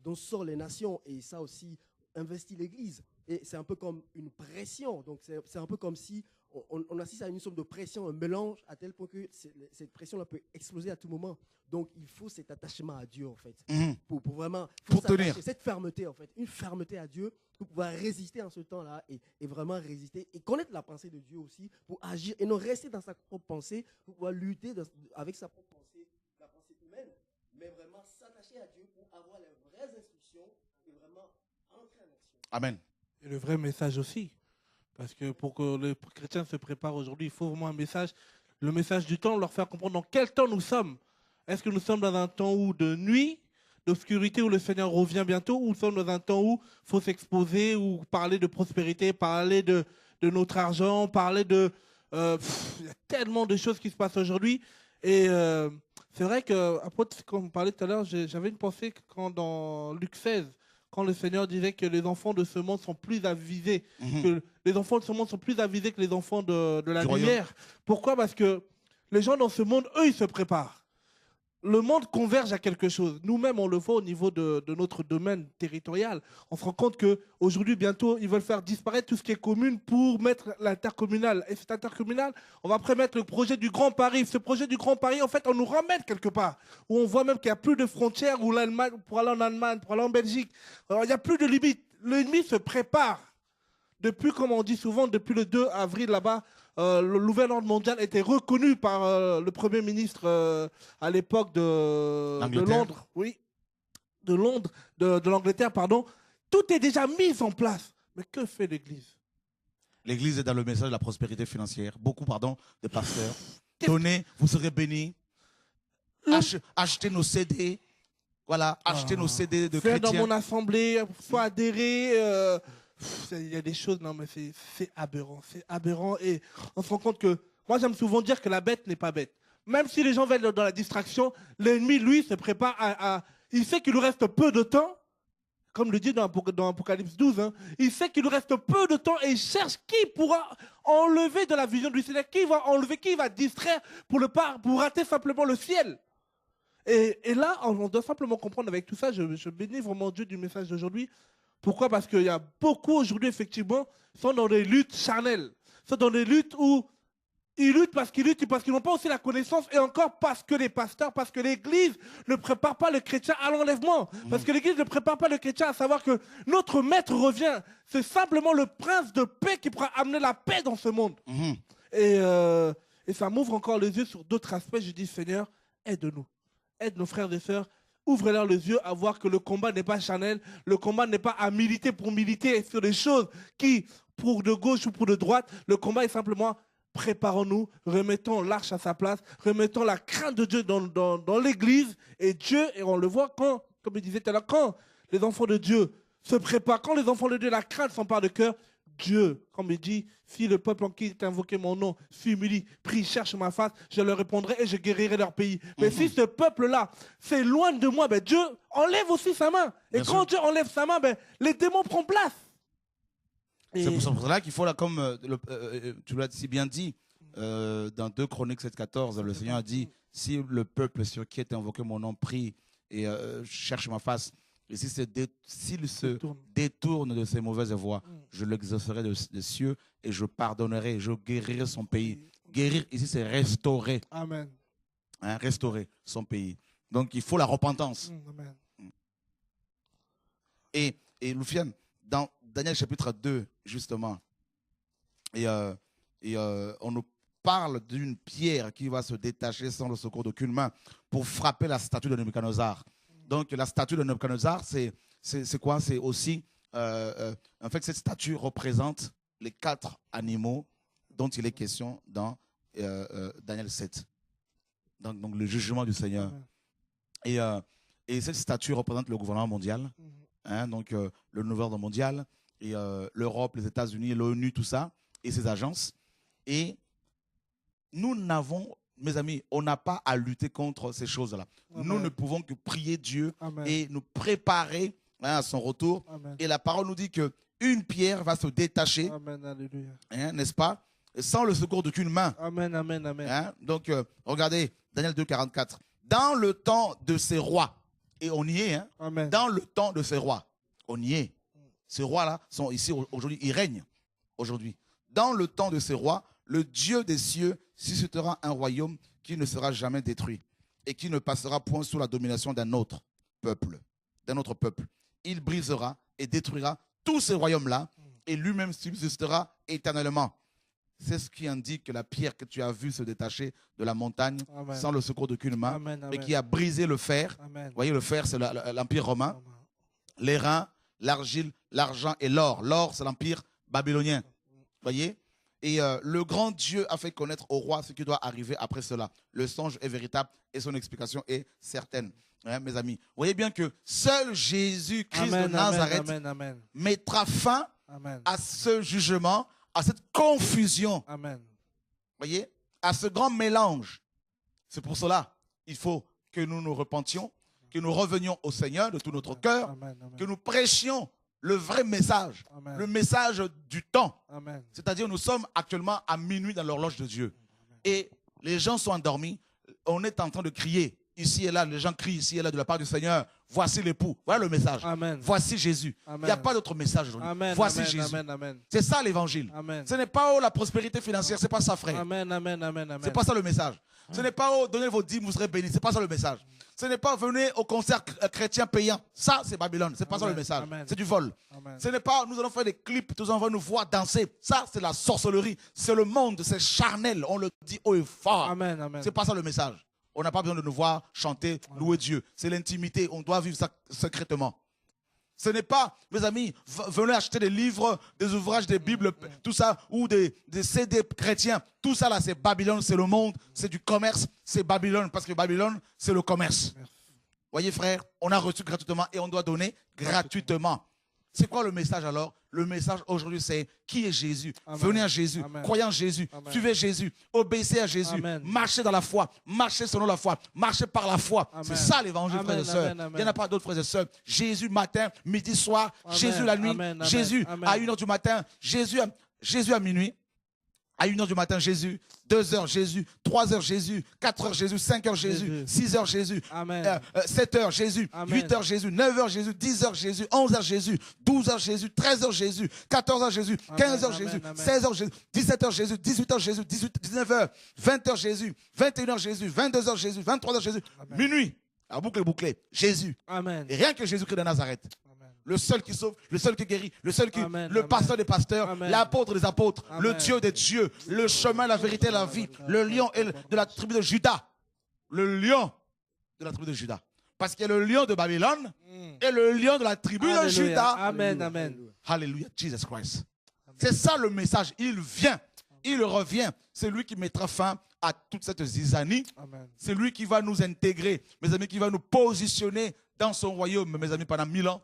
dont sortent les nations, et ça aussi investit l'Église. Et c'est un peu comme une pression. Donc c'est un peu comme si on assiste à une sorte de pression, un mélange à tel point que cette pression-là peut exploser à tout moment. Donc il faut cet attachement à Dieu en fait, pour vraiment pour tenir. Cette fermeté en fait, une fermeté à Dieu pour pouvoir résister en ce temps-là et vraiment résister et connaître la pensée de Dieu aussi pour agir et non rester dans sa propre pensée pour pouvoir lutter avec sa propre pensée, la pensée humaine, mais vraiment s'attacher à Dieu pour avoir les vraies instructions et vraiment entrer en action. Amen. Et le vrai message aussi. Parce que pour que les chrétiens se préparent aujourd'hui, il faut vraiment un message. Le message du temps, leur faire comprendre dans quel temps nous sommes. Est-ce que nous sommes dans un temps où de nuit, d'obscurité, où le Seigneur revient bientôt, ou nous sommes dans un temps où il faut s'exposer, ou parler de prospérité, parler de notre argent, parler de... il y a tellement de choses qui se passent aujourd'hui. Et c'est vrai que, comme on parlait tout à l'heure, j'avais une pensée quand dans Luc 16, quand le Seigneur disait que les enfants de ce monde sont plus avisés, que les enfants de ce monde sont plus avisés que les enfants de la lumière. Pourquoi? Parce que les gens dans ce monde, eux, ils se préparent. Le monde converge à quelque chose. Nous-mêmes, on le voit au niveau de notre domaine territorial. On se rend compte qu'aujourd'hui, bientôt, ils veulent faire disparaître tout ce qui est commune pour mettre l'intercommunal. Et cet intercommunal, on va après mettre le projet du Grand Paris. Ce projet du Grand Paris, en fait, on nous ramène quelque part. Où on voit même qu'il n'y a plus de frontières où l'Allemagne, pour aller en Allemagne, pour aller en Belgique. Alors, il n'y a plus de limite. L'ennemi se prépare. Depuis, comme on dit souvent, depuis le 2 avril là-bas, le nouvel ordre mondial était reconnu par le Premier ministre à l'époque de Londres. Oui, de Londres, de l'Angleterre, pardon. Tout est déjà mis en place. Mais que fait l'Église? L'Église est dans le message de la prospérité financière. Beaucoup, de pasteurs Donnez, vous serez bénis. Achetez nos CD. Voilà, achetez nos CD de Fais chrétiens. dans mon assemblée, faut adhérer. Il y a des choses, non mais c'est aberrant. C'est aberrant et on se rend compte que, moi j'aime souvent dire que la bête n'est pas bête. Même si les gens veulent être dans la distraction, l'ennemi, lui, se prépare il sait qu'il lui reste peu de temps, comme le dit dans Apocalypse 12, hein, il sait qu'il lui reste peu de temps et il cherche qui pourra enlever de la vision du Seigneur, qui va enlever, qui va distraire pour rater simplement le ciel. Et là, on doit simplement comprendre avec tout ça, je bénis vraiment Dieu du message d'aujourd'hui. Pourquoi? Parce qu'il y a beaucoup aujourd'hui, effectivement, sont dans des luttes charnelles, sont dans des luttes où ils luttent parce qu'ils n'ont pas aussi la connaissance, et encore parce que les pasteurs, parce que l'Église ne prépare pas le chrétien à l'enlèvement. Parce que l'Église ne prépare pas le chrétien à savoir que notre maître revient. C'est simplement le prince de paix qui pourra amener la paix dans ce monde. Et ça m'ouvre encore les yeux sur d'autres aspects. Je dis, Seigneur, aide-nous. Aide nos frères et sœurs. Ouvre-leur les yeux à voir que le combat n'est pas charnel. Le combat n'est pas à militer pour militer sur des choses qui, pour de gauche ou pour de droite, le combat est simplement... Préparons-nous, remettons l'arche à sa place, remettons la crainte de Dieu dans l'Église. Et Dieu, et on le voit quand, comme il disait tout à l'heure, quand les enfants de Dieu se préparent, quand les enfants de Dieu, la crainte s'empare de cœur, Dieu, comme il dit, si le peuple en qui est invoqué mon nom s'humilie, prie, cherche ma face, je leur répondrai et je guérirai leur pays. Mais si ce peuple-là s'éloigne de moi, ben Dieu enlève aussi sa main. Et quand Dieu enlève sa main, ben, les démons prennent place. C'est pour cela qu'il faut, là, comme tu l'as si bien dit, dans 2 Chroniques 7,14, le Seigneur a dit, si le peuple sur qui est invoqué mon nom prie et cherche ma face, et s'il se détourne de ses mauvaises voies, je l'exaucerai des cieux et je pardonnerai, je guérirai son pays. Guérir ici, c'est restaurer. Amen. Hein, restaurer son pays. Donc, il faut la repentance. Amen. Et Loufiane, dans Daniel chapitre 2, justement, et on nous parle d'une pierre qui va se détacher sans le secours d'aucune main pour frapper la statue de Nebuchadnezzar. Donc la statue de Nebuchadnezzar, c'est quoi? C'est aussi, en fait, cette statue représente les 4 animaux dont il est question dans Daniel 7. Donc le jugement du Seigneur. Et cette statue représente le gouvernement mondial, hein, donc le nouvel ordre mondial, et l'Europe, les États-Unis, l'ONU, tout ça, et ses agences. Et nous n'avons, mes amis, on n'a pas à lutter contre ces choses-là. Nous ne pouvons que prier Dieu et nous préparer, hein, à son retour. Amen. Et la parole nous dit qu'une pierre va se détacher, hein, n'est-ce pas, sans le secours d'aucune main. Amen, amen, amen. Hein? Donc, regardez, Daniel 2, 44. Dans le temps de ces rois, et on y est, hein, dans le temps de ces rois, on y est. Ces rois-là sont ici aujourd'hui, ils règnent aujourd'hui. Dans le temps de ces rois, le Dieu des cieux suscitera un royaume qui ne sera jamais détruit et qui ne passera point sous la domination d'un autre peuple. Il brisera et détruira tous ces royaumes-là et lui-même subsistera éternellement. C'est ce qui indique que la pierre que tu as vue se détacher de la montagne sans le secours d'aucune main, mais qui a brisé le fer. Vous voyez, le fer, c'est l'Empire romain. Les reins, l'argile, l'argent et l'or. L'or, c'est l'Empire babylonien. Voyez? Et le grand Dieu a fait connaître au roi ce qui doit arriver après cela. Le songe est véritable et son explication est certaine. Hein, mes amis, vous voyez bien que seul Jésus-Christ de Nazareth mettra fin à ce jugement, à cette confusion. Voyez? À ce grand mélange. C'est pour cela il faut que nous nous repentions, que nous revenions au Seigneur de tout notre cœur, que nous prêchions le vrai message, le message du temps. C'est-à-dire nous sommes actuellement à minuit dans l'horloge de Dieu. Et les gens sont endormis. On est en train de crier. Ici et là, les gens crient ici et là de la part du Seigneur. Voici l'époux. Voilà le message. Voici Jésus. Il n'y a pas d'autre message aujourd'hui. Voici Jésus. C'est ça l'évangile. Ce n'est pas la prospérité financière. Ce n'est pas ça, frère. Ce n'est pas ça le message. Ce n'est pas donnez vos dîmes, vous serez bénis. Ce n'est pas ça le message. Ce n'est pas venez au concert chrétien payant. Ça, c'est Babylone. Ce n'est pas ça le message. C'est du vol. Ce n'est pas nous allons faire des clips, tous on va nous voir danser. Ça, c'est la sorcellerie. C'est le monde, c'est charnel. On le dit haut et fort. Ce n'est pas ça le message. On n'a pas besoin de nous voir chanter, louer Dieu. C'est l'intimité. On doit vivre ça secrètement. Ce n'est pas, mes amis, venez acheter des livres, des ouvrages, des Bibles, tout ça, ou des CD chrétiens. Tout ça là, c'est Babylone, c'est le monde, c'est du commerce, c'est Babylone, parce que Babylone, c'est le commerce. Voyez frère, on a reçu gratuitement et on doit donner gratuitement. C'est quoi le message alors? Le message aujourd'hui c'est qui est Jésus? Amen. Venez à Jésus, Amen. Croyez en Jésus, Amen. Suivez Jésus, obéissez à Jésus, Amen. Marchez dans la foi, marchez selon la foi, marchez par la foi. C'est ça l'évangile, frères et sœurs. Il n'y en a pas d'autres, frères et sœurs. Jésus matin, midi, soir, Amen. Jésus la nuit, Amen. Jésus à 1h du matin, Jésus à minuit. À 1h du matin, Jésus. 2h, Jésus. 3h, Jésus. 4h, Jésus. 5h, Jésus. 6h, Jésus. 7h, Jésus. Amen. 8h, Jésus. 9h, Jésus. 10h, Jésus. 11h, Jésus. 12h, Jésus. 13h, Jésus. 14h, Jésus. 15h, Jésus. 16h, Jésus. 17h, Jésus. 18h, Jésus. 19h, 20h, Jésus. 21h, Jésus. 22h, Jésus. 23h, Jésus. Amen. Minuit. La boucle est bouclée. Jésus. Amen. Et rien que Jésus-Christ de Nazareth. Le seul qui sauve, le seul qui guérit, le seul qui, Amen, le pasteur des pasteurs, l'apôtre des apôtres, Amen. Le Dieu des dieux, le chemin, la vérité et la vie, le lion de la tribu de Juda. Le lion de la tribu de Juda. Parce qu'il y a le lion de Babylone et le lion de la tribu de Juda. Amen, amen. Alléluia, Jesus Christ. C'est ça le message. Il vient, il revient. C'est lui qui mettra fin à toute cette zizanie. C'est lui qui va nous intégrer, mes amis, qui va nous positionner dans son royaume, mes amis, pendant 1000 ans.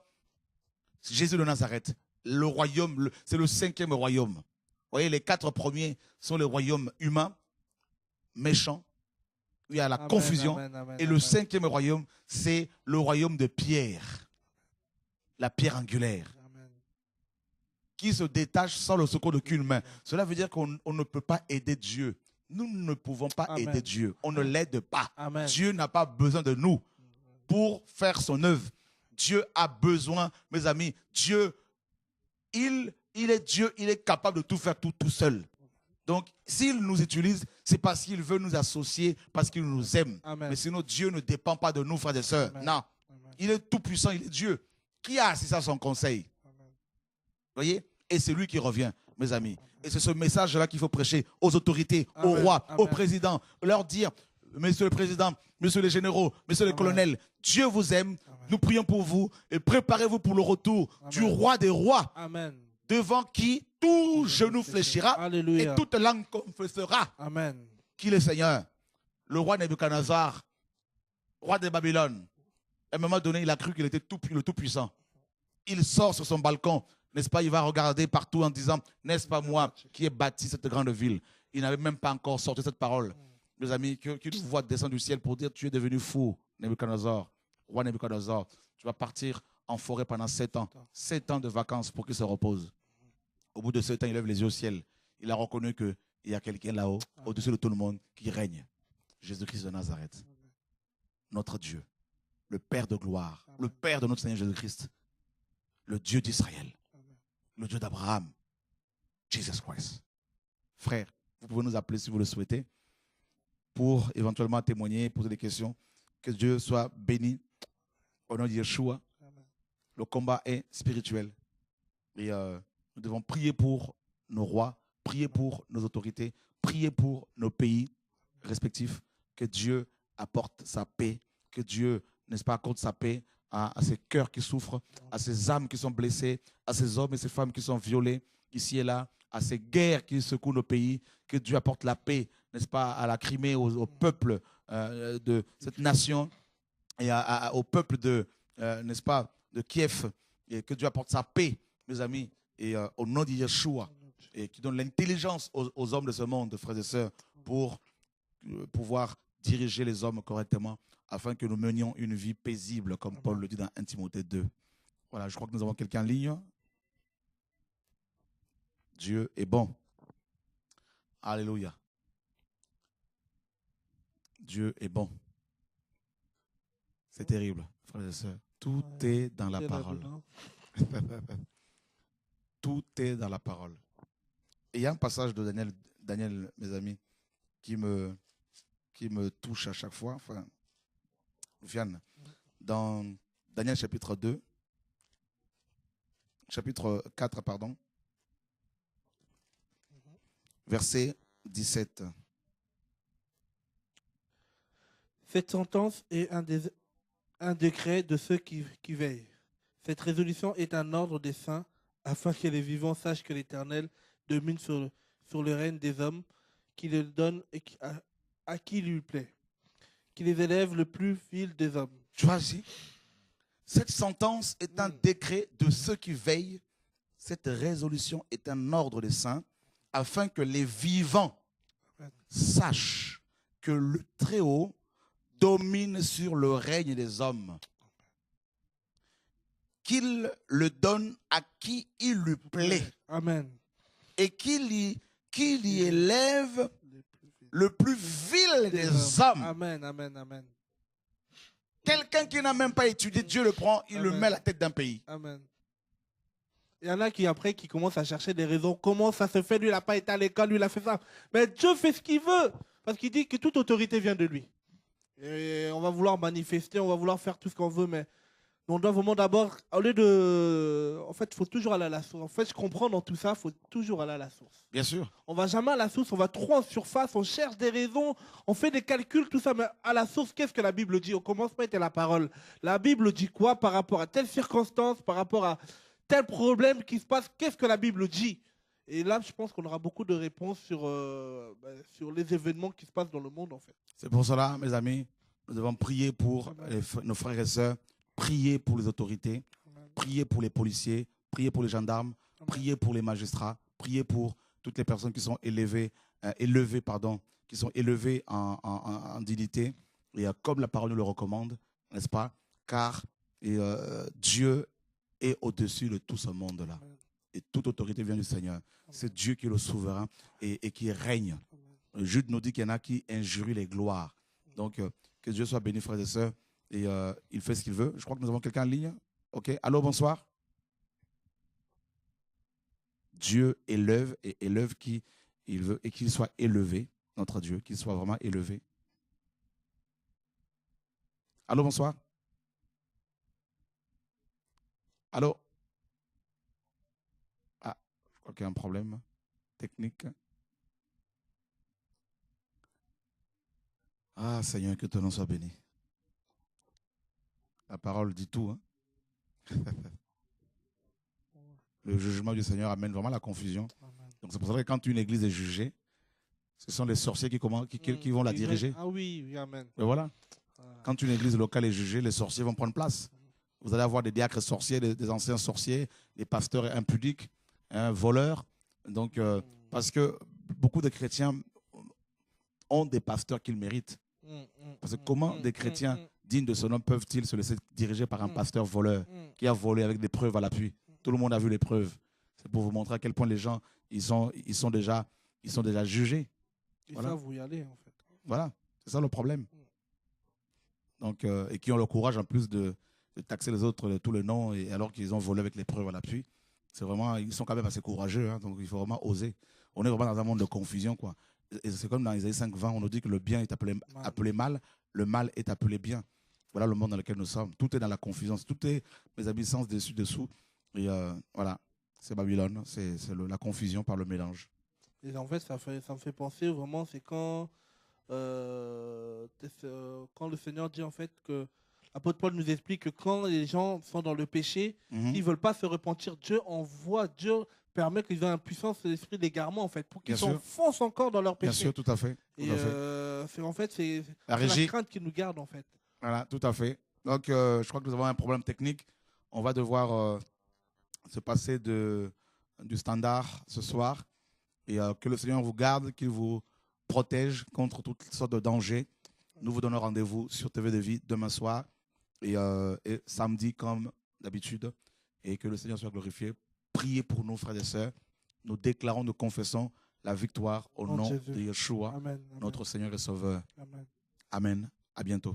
Jésus de Nazareth, le royaume, c'est le 5e royaume. Vous voyez, les 4 premiers sont les royaumes humains, méchants, où il y a la confusion. Et le 5e royaume, c'est le royaume de Pierre, la pierre angulaire, qui se détache sans le secours d'aucune main. Cela veut dire qu'on ne peut pas aider Dieu. Nous ne pouvons pas aider Dieu. On ne l'aide pas. Dieu n'a pas besoin de nous pour faire son œuvre. Dieu a besoin, mes amis. Dieu, il est Dieu, il est capable de tout faire tout seul. Donc, s'il nous utilise, c'est parce qu'il veut nous associer, parce qu'il nous aime. Amen. Mais sinon, Dieu ne dépend pas de nous, frères et sœurs. Amen. Non. Amen. Il est tout puissant, il est Dieu. Qui a assisté à son conseil? Vous voyez? Et c'est lui qui revient, mes amis. Et c'est ce message-là qu'il faut prêcher aux autorités, Amen. Aux rois, Amen. Aux présidents. Leur dire, Monsieur le Président, Monsieur les généraux, Monsieur les colonels, Dieu vous aime. Amen. Nous prions pour vous et préparez-vous pour le retour Amen. Du roi des rois. Amen. Devant qui tout genou fléchira Alléluia. Et toute langue confessera qu'il est Seigneur. Le roi Nebuchadnezzar, roi de Babylone, à un moment donné, il a cru qu'il était le Tout-Puissant. Il sort sur son balcon, n'est-ce pas? Il va regarder partout en disant, n'est-ce pas moi qui ai bâti cette grande ville? Il n'avait même pas encore sorti cette parole. Mes amis, qu'il voit descendre du ciel pour dire, tu es devenu fou, Nebuchadnezzar. Roi Nebuchadnezzar, tu vas partir en forêt pendant 7 ans. 7 ans de vacances pour qu'il se repose. Au bout de 7 ans, il lève les yeux au ciel. Il a reconnu qu'il y a quelqu'un là-haut, au-dessus de tout le monde, qui règne. Jésus-Christ de Nazareth. Notre Dieu. Le Père de gloire. Le Père de notre Seigneur Jésus-Christ. Le Dieu d'Israël. Le Dieu d'Abraham. Jesus Christ. Frère, vous pouvez nous appeler si vous le souhaitez pour éventuellement témoigner, poser des questions. Que Dieu soit béni. Au nom de Yeshua, le combat est spirituel. Et nous devons prier pour nos rois, prier pour nos autorités, prier pour nos pays respectifs. Que Dieu apporte sa paix, que Dieu, n'est-ce pas, accorde sa paix à ces cœurs qui souffrent, à ces âmes qui sont blessées, à ces hommes et ces femmes qui sont violés ici et là, à ces guerres qui secouent nos pays. Que Dieu apporte la paix, n'est-ce pas, à la Crimée, au peuple de cette nation. Et au peuple de, n'est-ce pas, de Kiev, et que Dieu apporte sa paix, mes amis, et au nom de Yeshua, et qui donne l'intelligence aux hommes de ce monde, frères et sœurs, pour pouvoir diriger les hommes correctement, afin que nous menions une vie paisible, comme Paul le dit dans 1 Timothée 2. Voilà, je crois que nous avons quelqu'un en ligne. Dieu est bon. Alléluia. Dieu est bon. C'est terrible, frères et sœurs. Tout est dans la parole. Tout est dans la parole. Et il y a un passage de Daniel, mes amis, qui me touche à chaque fois. Enfin, Vianne, dans Daniel chapitre 4, verset 17. Cette sentence est un décret de ceux qui veillent. Cette résolution est un ordre des saints, afin que les vivants sachent que l'Éternel domine sur le règne des hommes, qu'il le donne à qui lui plaît, qu'il les élève le plus vil des hommes. Tu vois ici, cette sentence est un décret de ceux qui veillent. Cette résolution est un ordre des saints, afin que les vivants sachent que le Très-Haut domine sur le règne des hommes, qu'il le donne à qui il lui plaît. Amen. Et qu'il y élève le plus vil des hommes. Amen, amen, amen. Quelqu'un qui n'a même pas étudié, Dieu le prend, il le met à la tête d'un pays. Amen. Il y en a qui commencent à chercher des raisons. Comment ça se fait? Lui, il n'a pas été à l'école, lui, il a fait ça. Mais Dieu fait ce qu'il veut. Parce qu'il dit que toute autorité vient de lui. Et on va vouloir manifester, on va vouloir faire tout ce qu'on veut, mais on doit vraiment d'abord, au lieu de... En fait, il faut toujours aller à la source. En fait, je comprends dans tout ça, il faut toujours aller à la source. Bien sûr. On va jamais à la source, on va trop en surface, on cherche des raisons, on fait des calculs, tout ça, mais à la source, qu'est-ce que la Bible dit? Au commencement était la parole. La Bible dit quoi par rapport à telle circonstance, par rapport à tel problème qui se passe? Qu'est-ce que la Bible dit? Et là, je pense qu'on aura beaucoup de réponses sur les événements qui se passent dans le monde, en fait. C'est pour cela, mes amis, nous devons prier pour nos frères et sœurs, prier pour les autorités, prier pour les policiers, prier pour les gendarmes, prier pour les magistrats, prier pour toutes les personnes qui sont élevées en dignité, et comme la parole nous le recommande, n'est-ce pas? Car Dieu est au-dessus de tout ce monde-là. Et toute autorité vient du Seigneur. C'est Dieu qui est le souverain et qui règne. Jude nous dit qu'il y en a qui injurient les gloires. Donc, que Dieu soit béni, frères et sœurs. Et il fait ce qu'il veut. Je crois que nous avons quelqu'un en ligne. OK. Allô, bonsoir. Dieu élève qui il veut et qu'il soit élevé, notre Dieu, qu'il soit vraiment élevé. Allô, bonsoir. Allô. Ah, je crois qu'il y a un problème technique. Ah, Seigneur, que ton nom soit béni. La parole dit tout. Hein? Le jugement du Seigneur amène vraiment la confusion. Donc c'est pour ça que quand une église est jugée, ce sont les sorciers qui vont la diriger. Ah oui, amen. Et voilà. Quand une église locale est jugée, les sorciers vont prendre place. Vous allez avoir des diacres sorciers, des anciens sorciers, des pasteurs impudiques, voleurs. Donc, parce que beaucoup de chrétiens ont des pasteurs qu'ils méritent. Parce que comment des chrétiens dignes de ce nom peuvent-ils se laisser diriger par un pasteur voleur qui a volé avec des preuves à l'appui? Tout le monde a vu les preuves. C'est pour vous montrer à quel point les gens ils sont déjà jugés. Ils savent où y aller, en fait. Voilà, c'est ça le problème. Donc, et qui ont le courage en plus de taxer les autres de tous les noms, et alors qu'ils ont volé avec les preuves à l'appui. C'est vraiment, ils sont quand même assez courageux, hein, donc il faut vraiment oser. On est vraiment dans un monde de confusion, quoi. Et c'est comme dans Isaïe 5:20, on nous dit que le bien est appelé mal, le mal est appelé bien. Voilà le monde dans lequel nous sommes. Tout est dans la confusion, tout est, mes amis, sens dessous. Et voilà, c'est Babylone, c'est la confusion par le mélange. Et en fait, ça me fait penser vraiment, c'est quand le Seigneur dit en fait que l'apôtre Paul nous explique que quand les gens sont dans le péché, s'ils ne veulent pas se repentir, Dieu permet qu'ils aient une puissance de l'esprit d'égarement en fait, pour qu'ils s'enfoncent encore dans leur péché. Bien sûr, tout à fait. C'est la crainte qui nous garde en fait. Voilà, tout à fait. Donc, je crois que nous avons un problème technique. On va devoir se passer du standard ce soir. Et que le Seigneur vous garde, qu'il vous protège contre toutes sortes de dangers. Nous vous donnons rendez-vous sur TV de Vie demain soir et samedi comme d'habitude. Et que le Seigneur soit glorifié. Priez pour nous, frères et sœurs. Nous déclarons, nous confessons la victoire au nom de Yeshua, notre Seigneur et Sauveur. Amen. À bientôt.